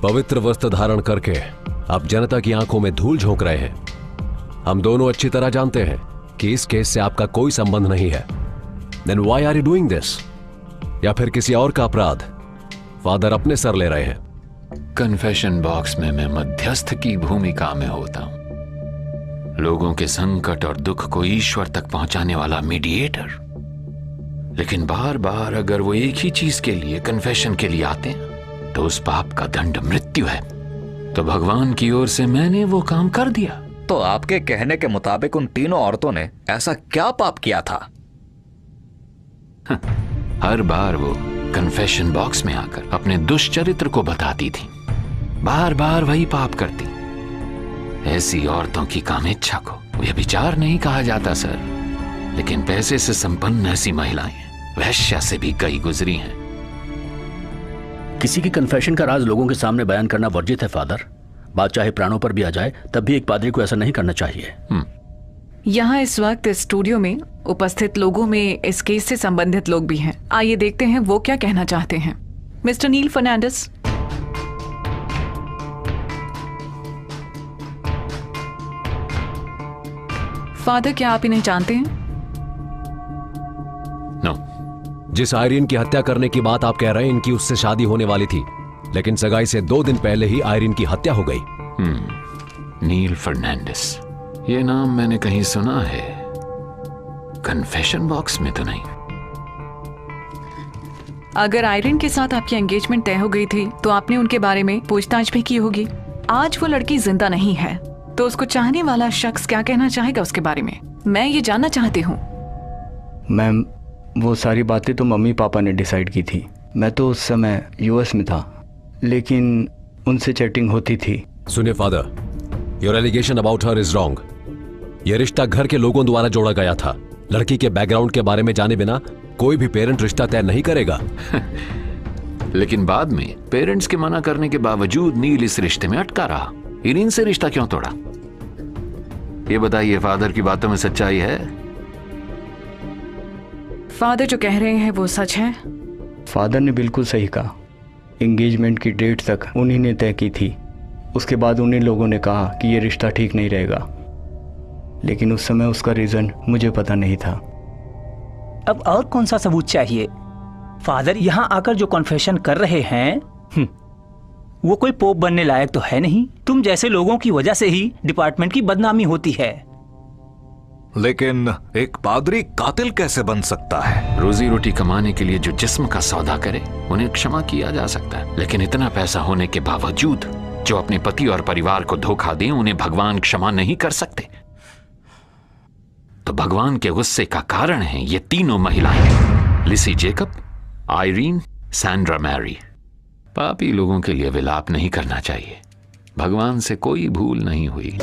पवित्र वस्त्र धारण करके आप जनता की आंखों में धूल झोंक रहे हैं। हम दोनों अच्छी तरह जानते हैं कि इस केस से आपका कोई संबंध नहीं है। Then why are you doing this? या फिर किसी और का अपराध फादर अपने सर ले रहे हैं? कन्फेशन बॉक्स में मैं मध्यस्थ की भूमिका में होता हूं, लोगों के संकट और दुख को ईश्वर तक पहुंचाने वाला मीडिएटर। लेकिन बार बार अगर वो एक ही चीज के लिए, कन्फेशन के लिए आते हैं, तो उस पाप का दंड मृत्यु है। तो भगवान की ओर से मैंने वो काम कर दिया। तो आपके कहने के मुताबिक उन तीनों औरतों ने ऐसा क्या पाप किया था? हर बार वो कन्फेशन बॉक्स में आकर अपने दुष्चरित्र को बताती थी, बार बार वही पाप करती। ऐसी औरतों की कामेच्छा को व्यभिचार नहीं कहा जाता सर, लेकिन पैसे से संपन्न ऐसी महिलाएं वैश्या से भी कई गुजरी हैं। किसी की कन्फेशन का राज लोगों के सामने बयान करना वर्जित है फादर। बात चाहे प्राणों पर भी आ जाए, तब भी एक पादरी को ऐसा नहीं करना चाहिए। यहाँ इस वक्त इस स्टूडियो में उपस्थित लोगों में इस केस से संबंधित लोग भी हैं। आइए देखते हैं वो क्या कहना चाहते हैं। मिस्टर नील फर्नांडिस। फादर, क्या आप इन्हें जानते हैं? जिस आयरीन की हत्या करने की बात आप कह रहे हैं, इनकी उससे शादी होने वाली थी, लेकिन सगाई से 2 दिन पहले ही आयरीन की हत्या हो गई। नील फर्नांडिस, ये नाम मैंने कहीं सुना है, कन्फेशन बॉक्स में तो नहीं। अगर आयरीन के साथ आपकी एंगेजमेंट तय हो गई थी तो आपने उनके बारे में पूछताछ भी की होगी। आज वो लड़की जिंदा नहीं है, तो उसको चाहने वाला शख्स क्या कहना चाहेगा उसके बारे में? मैं ये जानना चाहती हूँ। मैम, वो सारी बातें तो मम्मी पापा ने डिसाइड की थी। मैं तो उस समय यूएस में था, लेकिन उनसे चैटिंग होती थी। सुनिए father, your allegation about her is wrong. यह रिश्ता घर के लोगों द्वारा जोड़ा गया था। लड़की के बैकग्राउंड के बारे में जाने बिना कोई भी पेरेंट रिश्ता तय नहीं करेगा। लेकिन बाद में पेरेंट्स के मना करने के बावजूद नील इस रिश्ते में अटका रहा। इरीन से रिश्ता क्यों तोड़ा? ये बताइए, फादर की बातों में सच्चाई है? फादर जो कह रहे हैं वो सच है? फादर ने बिल्कुल सही कहा। एंगेजमेंट की डेट तक उन्हीं ने तय की थी। उसके बाद उन्हीं लोगों ने कहा कि ये रिश्ता ठीक नहीं रहेगा, लेकिन उस समय उसका रीज़न मुझे पता नहीं था। अब और कौन सा सबूत चाहिए? फादर यहाँ आकर जो कॉन्फेशन कर रहे हैं, वो कोई पोप बनने लायक तो है नहीं। तुम जैसे लोगों की वजह से ही डिपार्टमेंट की बदनामी होती है। लेकिन एक पादरी कातिल कैसे बन सकता है? रोजी रोटी कमाने के लिए जो जिस्म का सौदा करे उन्हें क्षमा किया जा सकता है, लेकिन इतना पैसा होने के बावजूद जो अपने पति और परिवार को धोखा दें, उन्हें भगवान क्षमा नहीं कर सकते। तो भगवान के गुस्से का कारण है ये तीनों महिलाएं, लिसी जेकब, आयरीन, सैंड्रा मैरी। पापी लोगों के लिए विलाप नहीं करना चाहिए। भगवान से कोई भूल नहीं हुई।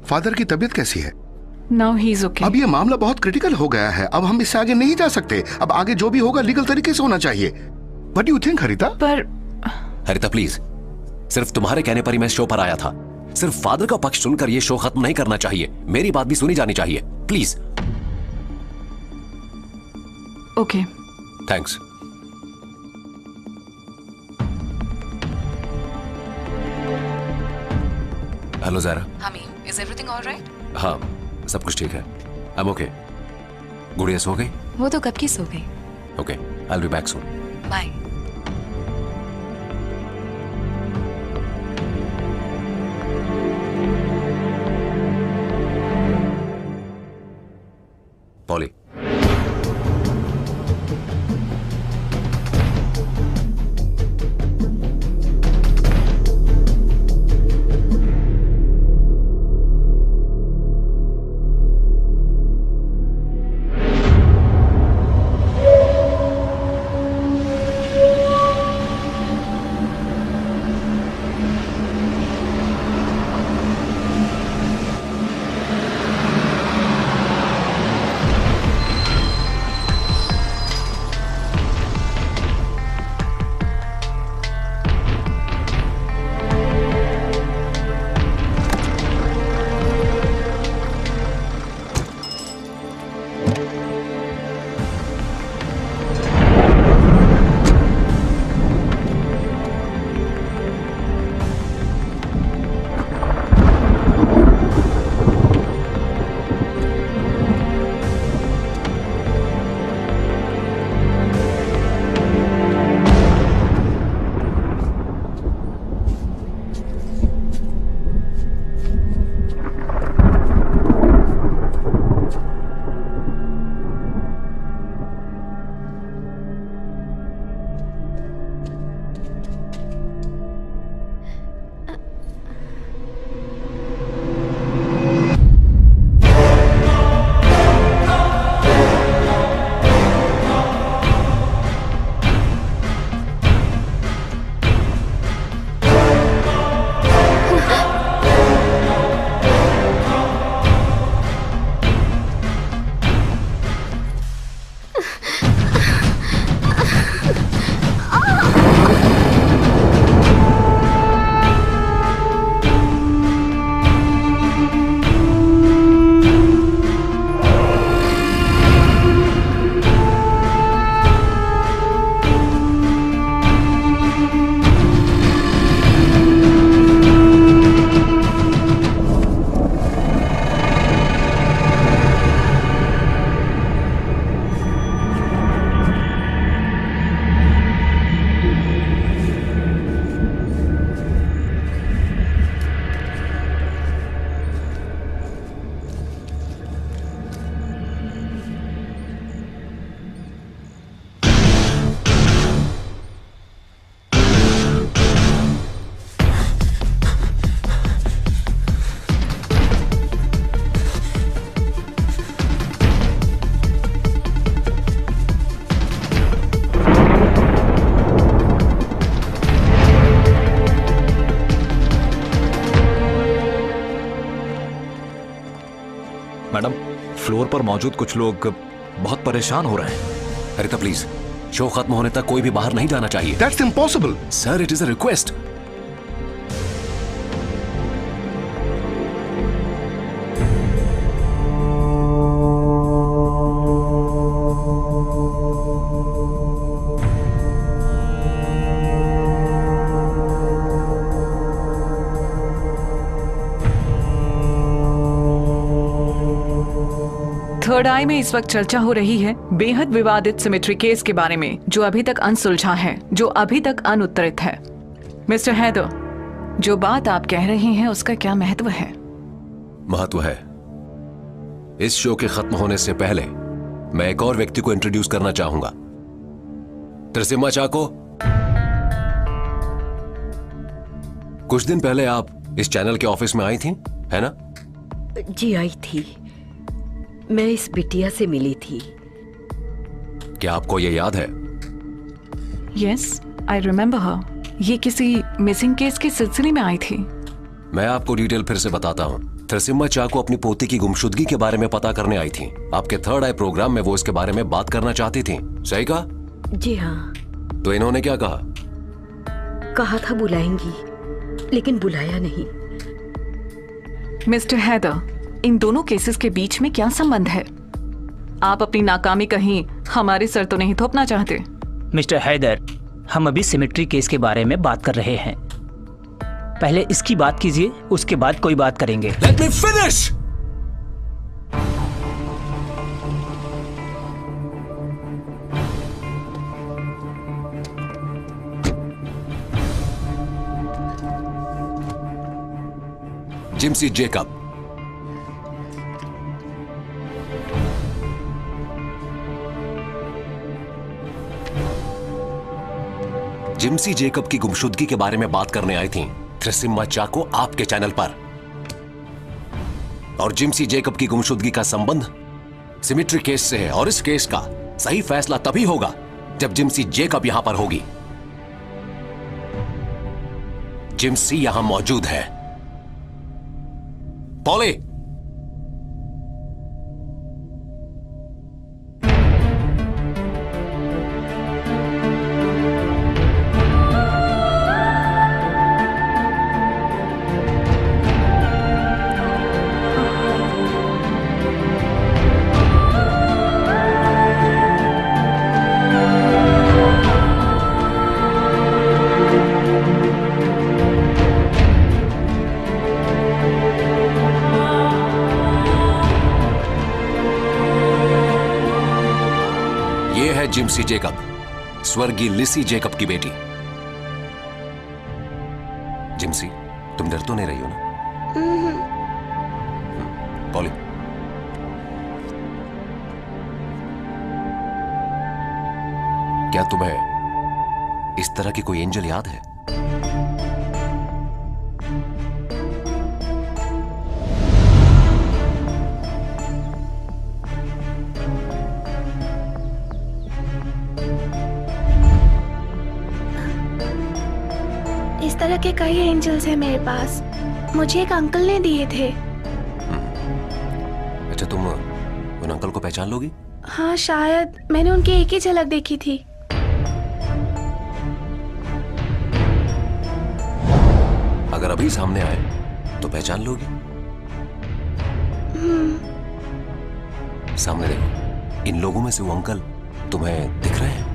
फादर की तबीयत कैसी है? Now he is okay. अब ये मामला बहुत क्रिटिकल हो गया है, अब हम इससे आगे नहीं जा सकते। अब आगे जो भी होगा लीगल तरीके से होना चाहिए। व्हाट डू यू थिंक हरिता? पर हरिता प्लीज, सिर्फ तुम्हारे कहने पर ही मैं शो पर आया था। सिर्फ फादर का पक्ष सुनकर ये शो खत्म नहीं करना चाहिए, मेरी बात भी सुनी जानी चाहिए, please. Okay, thanks. Hello Zara. Hamim, is everything alright? हाँ, सब कुछ ठीक है। I am okay. गुड़िया सो गई? वो तो कब की सो गई। Okay, I will be back soon. Bye. Poly, madam, floor पर मौजूद कुछ लोग बहुत परेशान हो रहे हैं। हरिता प्लीज, शो खत्म होने तक कोई भी बाहर नहीं जाना चाहिए। That's impossible. Sir, it is a request. Third आई में इस वक्त चर्चा हो रही है बेहद विवादित सिमेट्री केस के बारे में, जो अभी तक अनसुलझा है, जो अभी तक अनुत्तरित है। मिस्टर हैदर, जो बात आप कह रहे हैं उसका क्या महत्व है? महत्व है। इस शो के खत्म होने से पहले मैं एक और व्यक्ति को इंट्रोड्यूस करना चाहूंगा। त्रिसिम्हा चाको, कुछ दिन पहले आप इस चैनल के ऑफिस में आई थी, है ना? जी आई थी। मैं इस बिटिया से मिली थी। क्या आपको ये याद है? यस, आई रिमेम्बर हर। ये किसी मिसिंग केस के सिलसिले में आई थी। मैं आपको डिटेल फिर से बताता हूं। थ्रेसिम्मा चा को अपनी पोती की गुमशुदगी के बारे में पता करने आई थी। आपके थर्ड आई प्रोग्राम में वो इसके बारे में बात करना चाहती थी, सही कहा? जी हाँ। तो इन्होंने क्या कहा? कहा था बुलाएंगी, लेकिन बुलाया नहीं। मिस्टर हैदर, इन दोनों केसेस के बीच में क्या संबंध है? आप अपनी नाकामी कहीं हमारे सर तो नहीं थोपना चाहते? मिस्टर हैदर, हम अभी सिमेट्री केस के बारे में बात कर रहे हैं। पहले इसकी बात कीजिए, उसके बाद कोई बात करेंगे। Let me finish! Jimsy Jacob, Jimsy Jacob की गुमशुदगी के बारे में बात करने आई थी थ्रेसिम्मा चा को आपके चैनल पर। और जिम्सी जेकब की गुमशुदगी का संबंध सिमेट्री केस से है, और इस केस का सही फैसला तभी होगा जब जिम्सी जेकब यहां पर होगी। जिम्सी यहां मौजूद है। पॉली, जिम्सी जेकब, स्वर्गीय लिसी जेकब की बेटी। जिम्सी, तुम डर तो नहीं रही हो ना? पॉली, क्या तुम्हें इस तरह की कोई एंजल याद है? इस तरह के कई एंजल्स हैं मेरे पास। मुझे एक अंकल ने दिए थे। अच्छा, तुम उन अंकल को पहचान लोगी? हाँ शायद, मैंने उनकी एक ही झलक देखी थी। अगर अभी सामने आए तो पहचान लोगी? सामने देखो, इन लोगों में से वो अंकल तुम्हें दिख रहे हैं?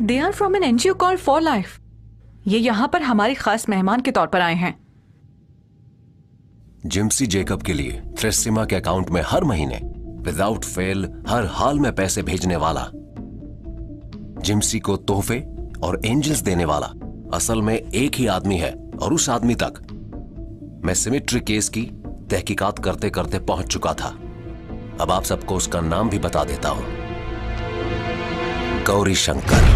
They are from an NGO called for life. ये यहाँ पर हमारे खास मेहमान के तौर पर आए हैं। जिम्सी जेकब के लिए थ्रेसिमा के अकाउंट में हर महीने विदाउट फेल हर हाल में पैसे भेजने वाला, जिम्सी को तोहफे और एंजल्स देने वाला असल में एक ही आदमी है, और उस आदमी तक मैं सिमेट्री केस की तहकीकात करते करते पहुंच चुका था। अब आप सबको उसका नाम भी बता देता हूं, गौरी शंकर।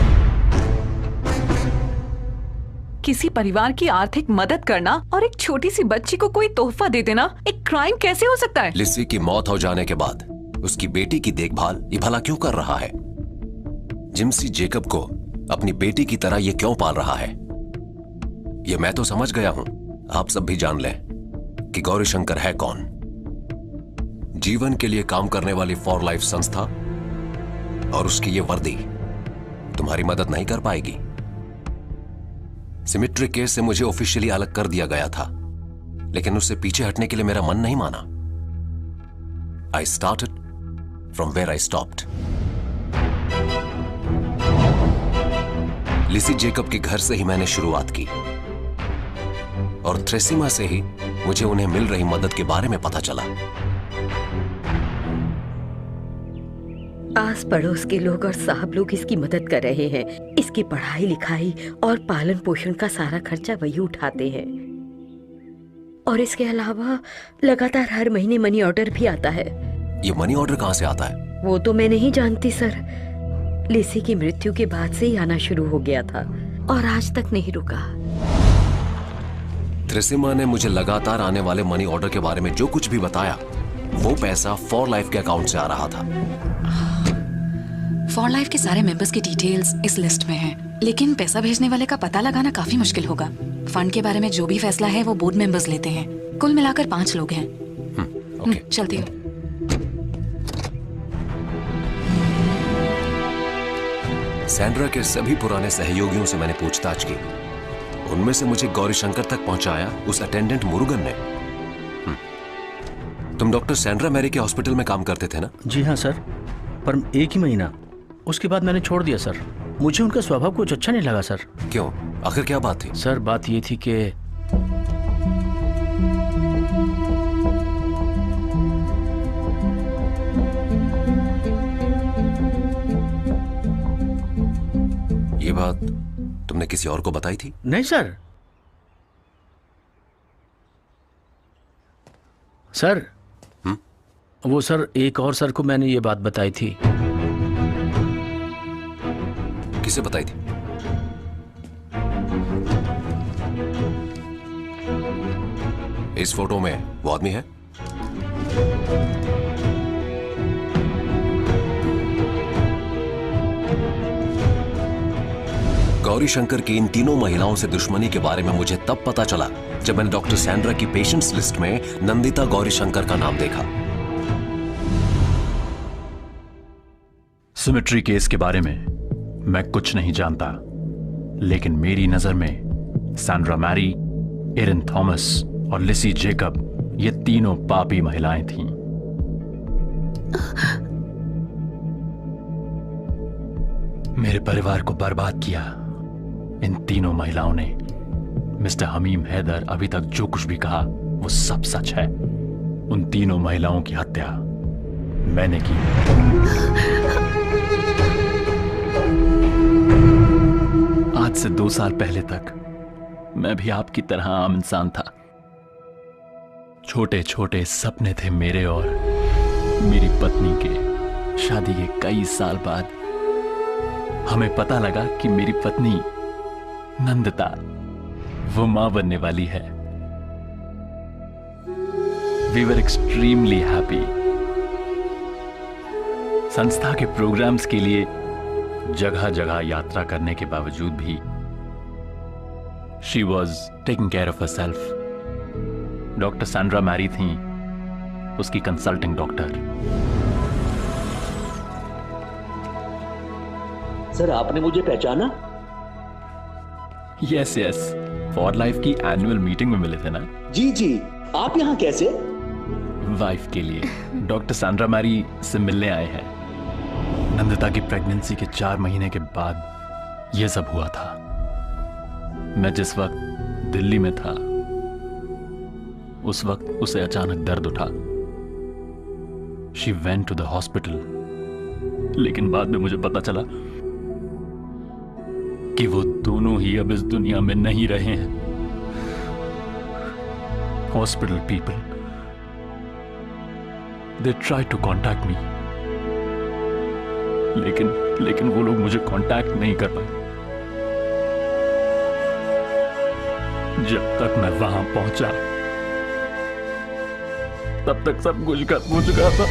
किसी परिवार की आर्थिक मदद करना और एक छोटी सी बच्ची को कोई तोहफा दे देना एक क्राइम कैसे हो सकता है? लिसी की मौत हो जाने के बाद उसकी बेटी की देखभाल ये भला क्यों कर रहा है? जिम्सी जेकब को अपनी बेटी की तरह ये क्यों पाल रहा है? ये मैं तो समझ गया हूं, आप सब भी जान लें कि गौरी शंकर है कौन। जीवन के लिए काम करने वाली फॉर लाइफ संस्था और उसकी ये वर्दी तुम्हारी मदद नहीं कर पाएगी। सिमेट्री केस से मुझे ऑफिशियली अलग कर दिया गया था, लेकिन उससे पीछे हटने के लिए मेरा मन नहीं माना। I started from where I stopped. Lissy Jacob के घर से ही मैंने शुरुआत की, और थ्रेसिमा से ही मुझे उन्हें मिल रही मदद के बारे में पता चला। आस पड़ोस के लोग और साहब लोग इसकी मदद कर रहे हैं। इसकी पढ़ाई लिखाई और पालन पोषण का सारा खर्चा वही उठाते हैं, और इसके अलावा लगातार हर महीने मनी ऑर्डर भी आता है। ये मनी ऑर्डर कहां से आता है? वो तो मैं नहीं जानती सर। लिसी की मृत्यु के बाद से ही आना शुरू हो गया था और आज तक नहीं रुका। थ्रेसिमा ने मुझे लगातार आने वाले मनी ऑर्डर के बारे में जो कुछ भी बताया, वो पैसा फॉर लाइफ के अकाउंट से आ रहा था। फॉर लाइफ के सारे मेंबर्स की डिटेल्स इस लिस्ट में हैं, लेकिन पैसा भेजने वाले का पता लगाना काफी मुश्किल होगा। फंड के बारे में जो भी फैसला है वो बोर्ड मेंबर्स लेते हैं। कुल मिलाकर 5 लोग हैं। चलती हूँ। सैंड्रा के सभी पुराने सहयोगियों से मैंने पूछताछ की। उनमें से मुझे गौरी शंकर तक पहुंचाया उस अटेंडेंट मुरुगन ने। तुम डॉक्टर सैंड्रा मैरी के हॉस्पिटल में काम करते थे ना? जी हाँ सर, पर 1 ही महीना, उसके बाद मैंने छोड़ दिया सर। मुझे उनका स्वभाव कुछ अच्छा नहीं लगा सर। क्यों? आखिर क्या बात थी? सर बात ये थी कि ये बात तुमने किसी और को बताई थी? नहीं सर। सर वो सर एक और सर को मैंने ये बात बताई थी। किसे बताई थी? इस फोटो में वो आदमी है? गौरी शंकर की इन तीनों महिलाओं से दुश्मनी के बारे में मुझे तब पता चला जब मैंने डॉक्टर सैंड्रा की पेशेंट्स लिस्ट में नंदिता गौरी शंकर का नाम देखा। सिमेट्री केस के बारे में मैं कुछ नहीं जानता, लेकिन मेरी नजर में सैंड्रा मैरी, एरिन थॉमस और लिसी जेकब ये तीनों पापी महिलाएं थीं। मेरे परिवार को बर्बाद किया इन तीनों महिलाओं ने। मिस्टर हमीम हैदर अभी तक जो कुछ भी कहा वो सब सच है। उन तीनों महिलाओं की हत्या मैंने की। आज से 2 साल पहले तक मैं भी आपकी तरह आम इंसान था। छोटे छोटे सपने थे मेरे और मेरी पत्नी के। शादी के कई साल बाद हमें पता लगा कि मेरी पत्नी नंदिता वो मां बनने वाली है। We were extremely happy। संस्था के प्रोग्राम्स के लिए जगह जगह यात्रा करने के बावजूद भी she was taking care of herself। Doctor Sandra Mary थी उसकी कंसल्टिंग डॉक्टर। सर आपने मुझे पहचाना? यस यस, फॉर लाइफ की एनुअल मीटिंग में मिले थे ना? जी जी, आप यहाँ कैसे? वाइफ के लिए डॉक्टर सैंड्रा मैरी से मिलने आए हैं। नंदिता की प्रेगनेंसी के 4 महीने के बाद यह सब हुआ था। मैं जिस वक्त दिल्ली में था उस वक्त उसे अचानक दर्द उठा। She went to the hospital, लेकिन बाद में मुझे पता चला कि वो दोनों ही अब इस दुनिया में नहीं रहे हैं। Hospital people, they try to contact me, लेकिन वो लोग मुझे कांटेक्ट नहीं कर पाए। जब तक मैं वहां पहुंचा तब तक सब कुछ खत्म हो चुका था।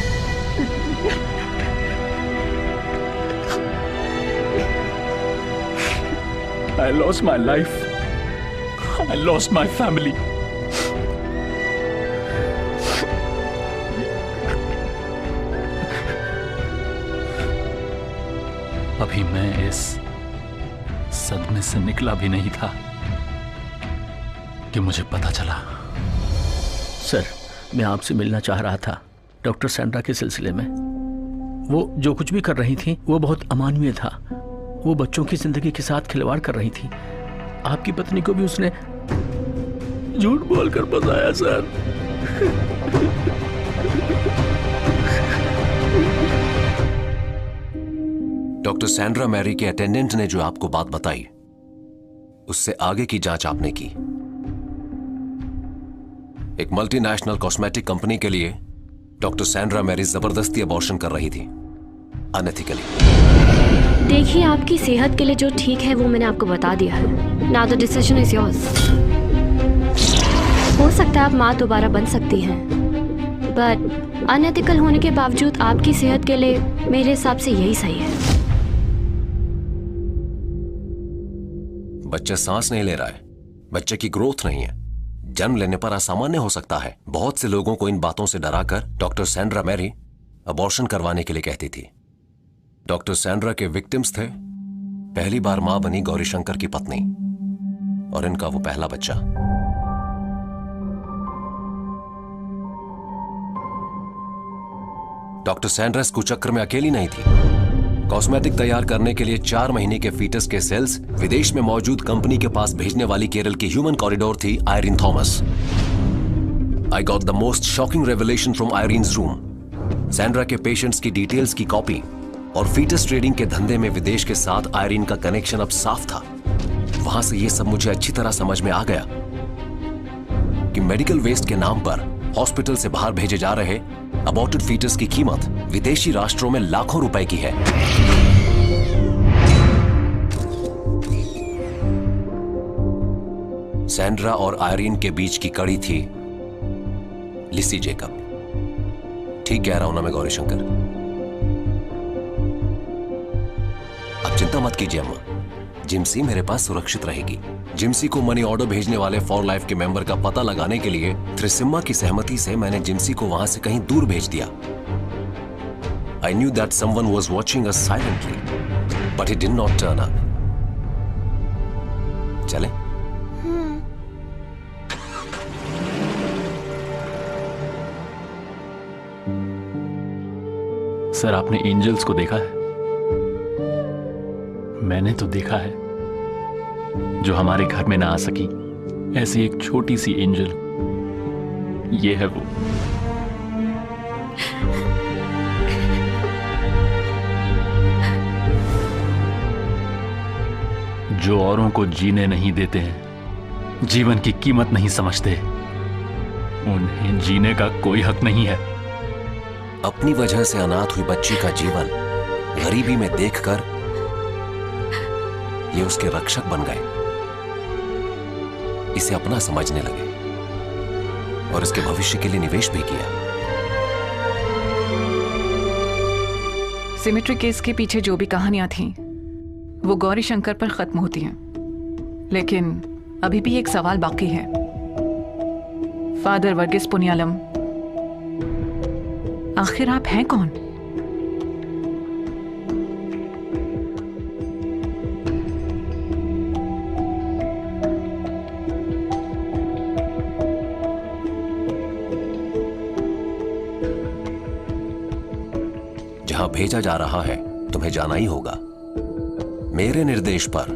I lost my life. I lost my family. अभी मैं इस सदमे से निकला भी नहीं था कि मुझे पता चला। सर, मैं आपसे मिलना चाह रहा था डॉक्टर सैंड्रा के सिलसिले में। वो जो कुछ भी कर रही थी वो बहुत अमानवीय था। वो बच्चों की जिंदगी के साथ खिलवाड़ कर रही थी। आपकी पत्नी को भी उसने झूठ बोलकर बचाया सर। डॉक्टर सैंड्रा मैरी के अटेंडेंट ने जो आपको बात बताई उससे आगे की जांच आपने की। एक मल्टीनेशनल कॉस्मेटिक कंपनी के लिए डॉक्टर सैंड्रा मैरी जबरदस्ती अबॉर्शन कर रही थी, अनएथिकली। देखिए, आपकी सेहत के लिए जो ठीक है वो मैंने आपको बता दिया है। Now the decision is yours. हो सकता है आप माँ दोबारा बन सकती हैं, बट अनएथिकल होने के बावजूद आपकी सेहत के लिए मेरे हिसाब से यही सही है। बच्चा सांस नहीं ले रहा है, बच्चे की ग्रोथ नहीं है, जन्म लेने पर असामान्य हो सकता है। बहुत से लोगों को इन बातों से डराकर डॉक्टर सैंड्रा मैरी अबॉर्शन करवाने के लिए कहती थी। डॉक्टर सैंड्रा के विक्टिम्स थे पहली बार मां बनी गौरीशंकर की पत्नी और इनका वो पहला बच्चा। डॉक्टर सैंड्रा इस कुचक्र में अकेली नहीं थी। कॉस्मेटिक तैयार करने के लिए 4 महीने के फीटस के सेल्स विदेश में मौजूद कंपनी के पास भेजने वाली केरल की ह्यूमन कॉरिडोर थी Irene Thomas. I got the most shocking revelation from Irene's room. Sandra के पेशेंट्स की डिटेल्स की कॉपी और फीटस ट्रेडिंग के धंधे में विदेश के साथ आयरीन का कनेक्शन अब साफ था। वहां से यह सब मुझे अच्छी तरह समझ में आ गया कि मेडिकल वेस्ट के नाम पर हॉस्पिटल से बाहर भेजे जा रहे अबॉर्टेड फीटस की कीमत विदेशी राष्ट्रों में लाखों रुपए की है। सैंड्रा और आयरीन के बीच की कड़ी थी लिसी जेकब। ठीक कह रहा हूं ना मैं गौरीशंकर? अब चिंता मत कीजिए अम्मा, जिम्सी मेरे पास सुरक्षित रहेगी। जिम्सी को मनी ऑर्डर भेजने वाले फॉर लाइफ के मेंबर का पता लगाने के लिए थ्रिसिम्मा की सहमति से मैंने जिम्सी को वहां से कहीं दूर भेज दिया। I knew that someone was watching us silently, but he did not turn up. चले? सर, आपने एंजल्स को देखा है? मैंने तो देखा है, जो हमारे घर में ना आ सकी, ऐसी एक छोटी सी एंजल। ये है वो। जो औरों को जीने नहीं देते हैं, जीवन की कीमत नहीं समझते, उन्हें जीने का कोई हक नहीं है। अपनी वजह से अनाथ हुई बच्ची का जीवन गरीबी में देखकर ये उसके रक्षक बन गए, इसे अपना समझने लगे और इसके भविष्य के लिए निवेश भी किया। सिमेट्री केस के पीछे जो भी कहानियां थीं, वो गौरीशंकर पर खत्म होती हैं, लेकिन अभी भी एक सवाल बाकी है। फादर वर्गीस पुनियालम, आखिर आप हैं कौन? जहां भेजा जा रहा है तुम्हें जाना ही होगा। मेरे निर्देश पर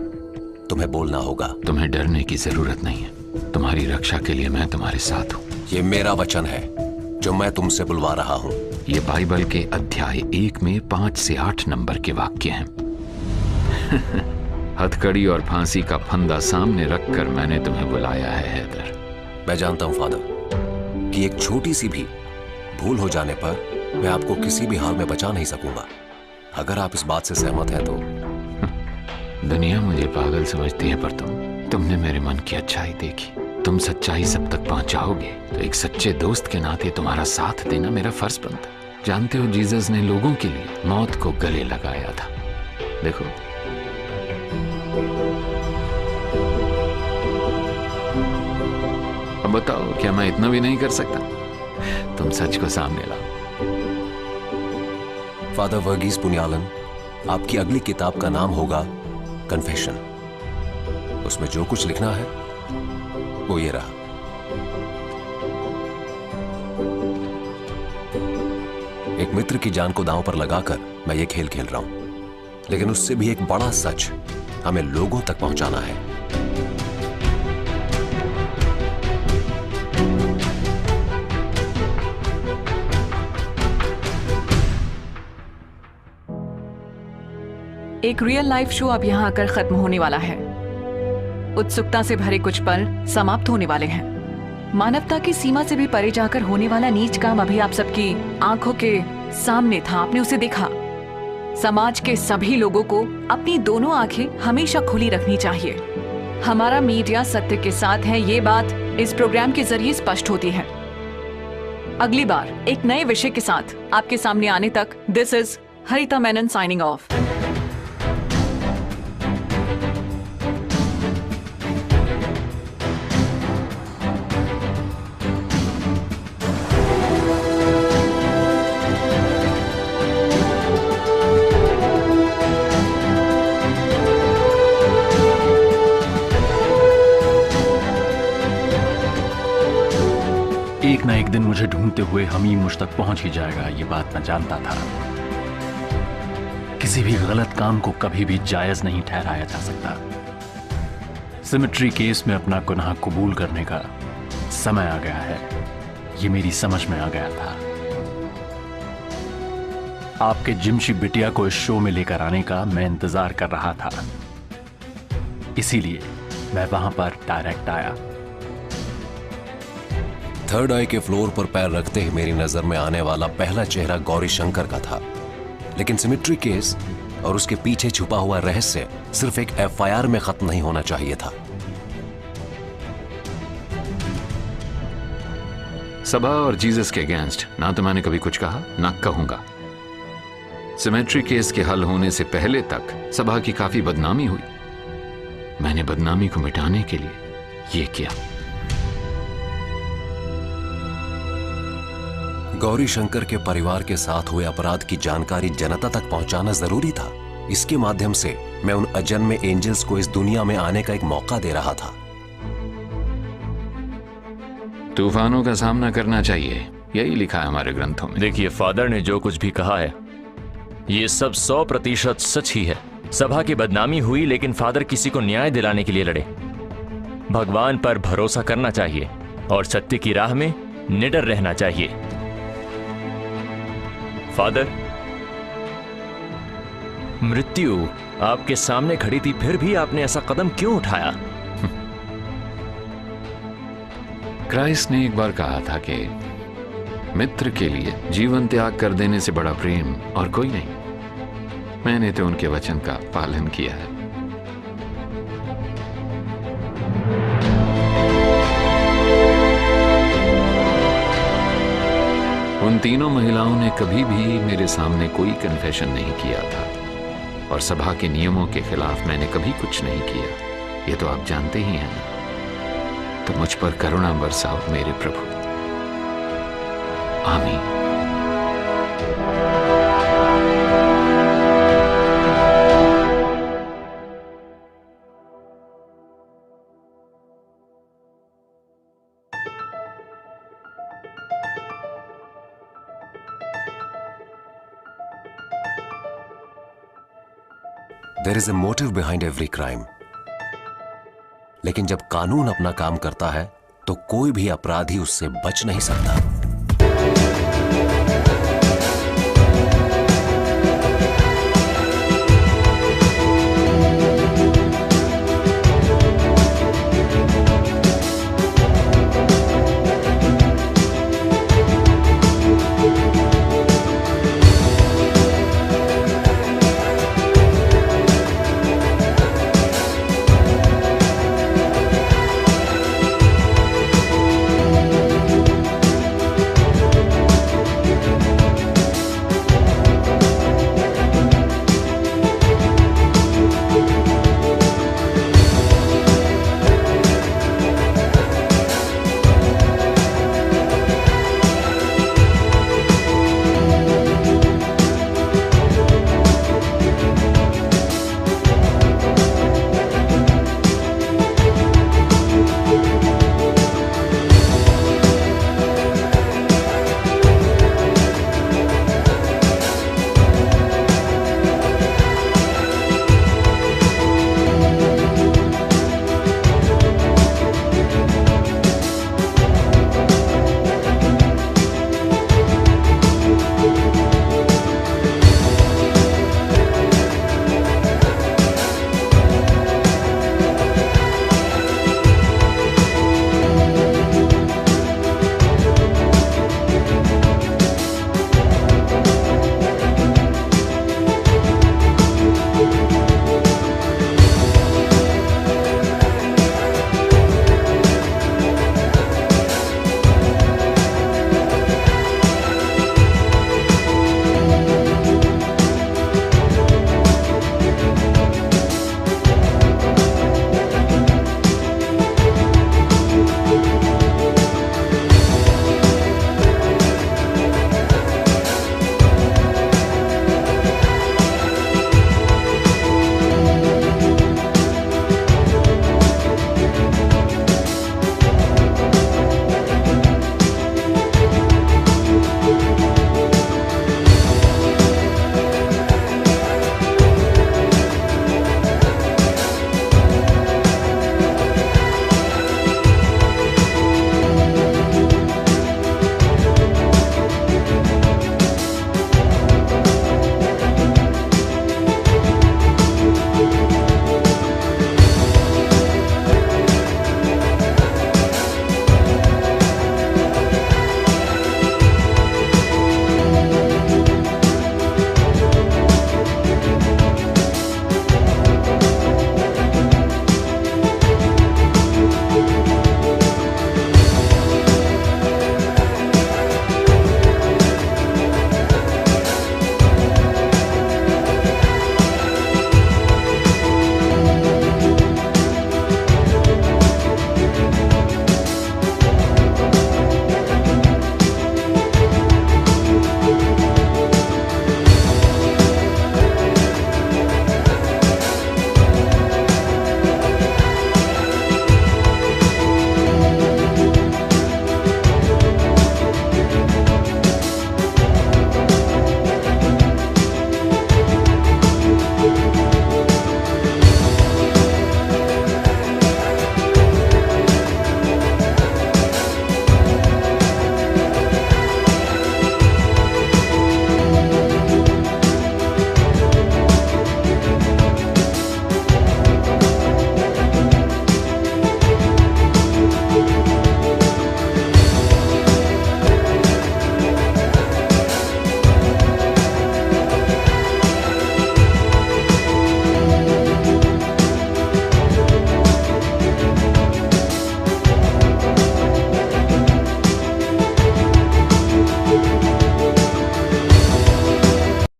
तुम्हें बोलना होगा। तुम्हें डरने की जरूरत नहीं है। तुम्हारी रक्षा के लिए मैं तुम्हारे साथ हूँ। ये मेरा वचन है जो मैं तुमसे बुलवा रहा हूँ। ये बाइबल के अध्याय 1 में 5 से 8 नंबर के वाक्य हैं। हथकड़ी और फांसी का फंदा सामने रखकर मैंने तुम्हें बुलाया है हैदर। मैं जानता हूं फादर कि एक छोटी सी भी भूल हो जाने पर मैं आपको किसी भी हाल में बचा नहीं सकूंगा। अगर आप इस बात से सहमत हैं तो। दुनिया मुझे पागल समझती है, पर तुमने मेरे मन की अच्छाई देखी। तुम सच्चाई सब तक पहुंचाओगे तो एक सच्चे दोस्त के नाते तुम्हारा साथ देना मेरा फर्ज बनता। जानते हो, जीसस ने लोगों के लिए मौत को गले लगाया था। देखो, अब बताओ, क्या मैं इतना भी नहीं कर सकता? तुम सच को सामने लाओ। फादर वर्गीस पुनियालन, आपकी अगली किताब का नाम होगा कन्फेशन। उसमें जो कुछ लिखना है वो ये रहा। एक मित्र की जान को दांव पर लगाकर मैं ये खेल खेल रहा हूं, लेकिन उससे भी एक बड़ा सच हमें लोगों तक पहुंचाना है। एक रियल लाइफ शो अब यहाँ आकर खत्म होने वाला है। उत्सुकता से भरे कुछ पल समाप्त होने वाले हैं। मानवता की सीमा से भी परे जाकर होने वाला नीच काम अभी आप सबकी आंखों के सामने था। आपने उसे देखा। समाज के सभी लोगों को अपनी दोनों आंखें हमेशा खुली रखनी चाहिए। हमारा मीडिया सत्य के साथ है, ये बात इस प्रोग्राम के जरिए स्पष्ट होती है। अगली बार एक नए विषय के साथ आपके सामने आने तक this is Harita Menon signing off. एक ना एक दिन मुझे ढूंढते हुए हमीम मुझ तक पहुंच ही जाएगा, ये बात मैं जानता था। किसी भी गलत काम को कभी भी जायज नहीं ठहराया जा सकता। सिमेट्री केस में अपना गुनाह कबूल करने का समय आ गया है, ये मेरी समझ में आ गया था। आपके जिमशी बिटिया को इस शो में लेकर आने का मैं इंतजार कर रहा था, इसीलिए मैं वहां पर डायरेक्ट आया। थर्ड आई के फ्लोर पर पैर रखते ही मेरी नजर में आने वाला पहला चेहरा गौरी शंकर का था, लेकिन सिमेट्री केस और उसके पीछे छुपा हुआ रहस्य सिर्फ एक एफआईआर में खत्म नहीं होना चाहिए था। सभा और जीसस के अगेंस्ट ना तो मैंने कभी कुछ कहा ना कहूंगा। सिमेट्री केस के हल होने से पहले तक सभा की काफी बदनामी हुई। मैंने बदनामी को मिटाने के लिए ये किया। गौरी शंकर के परिवार के साथ हुए अपराध की जानकारी जनता तक पहुंचाना जरूरी था। इसके माध्यम से मैं उन अजन्मे एंजल्स को इस दुनिया में आने का एक मौका दे रहा था। तूफानों का सामना करना चाहिए, यही लिखा है हमारे ग्रंथों में। देखिए, फादर ने जो कुछ भी कहा है ये सब 100% सच ही है। सभा की बदनामी हुई, लेकिन फादर किसी को न्याय दिलाने के लिए लड़े। भगवान पर भरोसा करना चाहिए और सत्य की राह में निडर रहना चाहिए। फादर, मृत्यु आपके सामने खड़ी थी, फिर भी आपने ऐसा कदम क्यों उठाया? क्राइस्ट ने एक बार कहा था कि मित्र के लिए जीवन त्याग कर देने से बड़ा प्रेम और कोई नहीं। मैंने तो उनके वचन का पालन किया है। उन तीनों महिलाओं ने कभी भी मेरे सामने कोई कन्फेशन नहीं किया था और सभा के नियमों के खिलाफ मैंने कभी कुछ नहीं किया। ये तो आप जानते ही हैं ना। तो मुझ पर करुणा बरसाओ मेरे प्रभु। आमीन। There is a motive behind every crime. लेकिन जब कानून अपना काम करता है तो कोई भी अपराधी उससे बच नहीं सकता।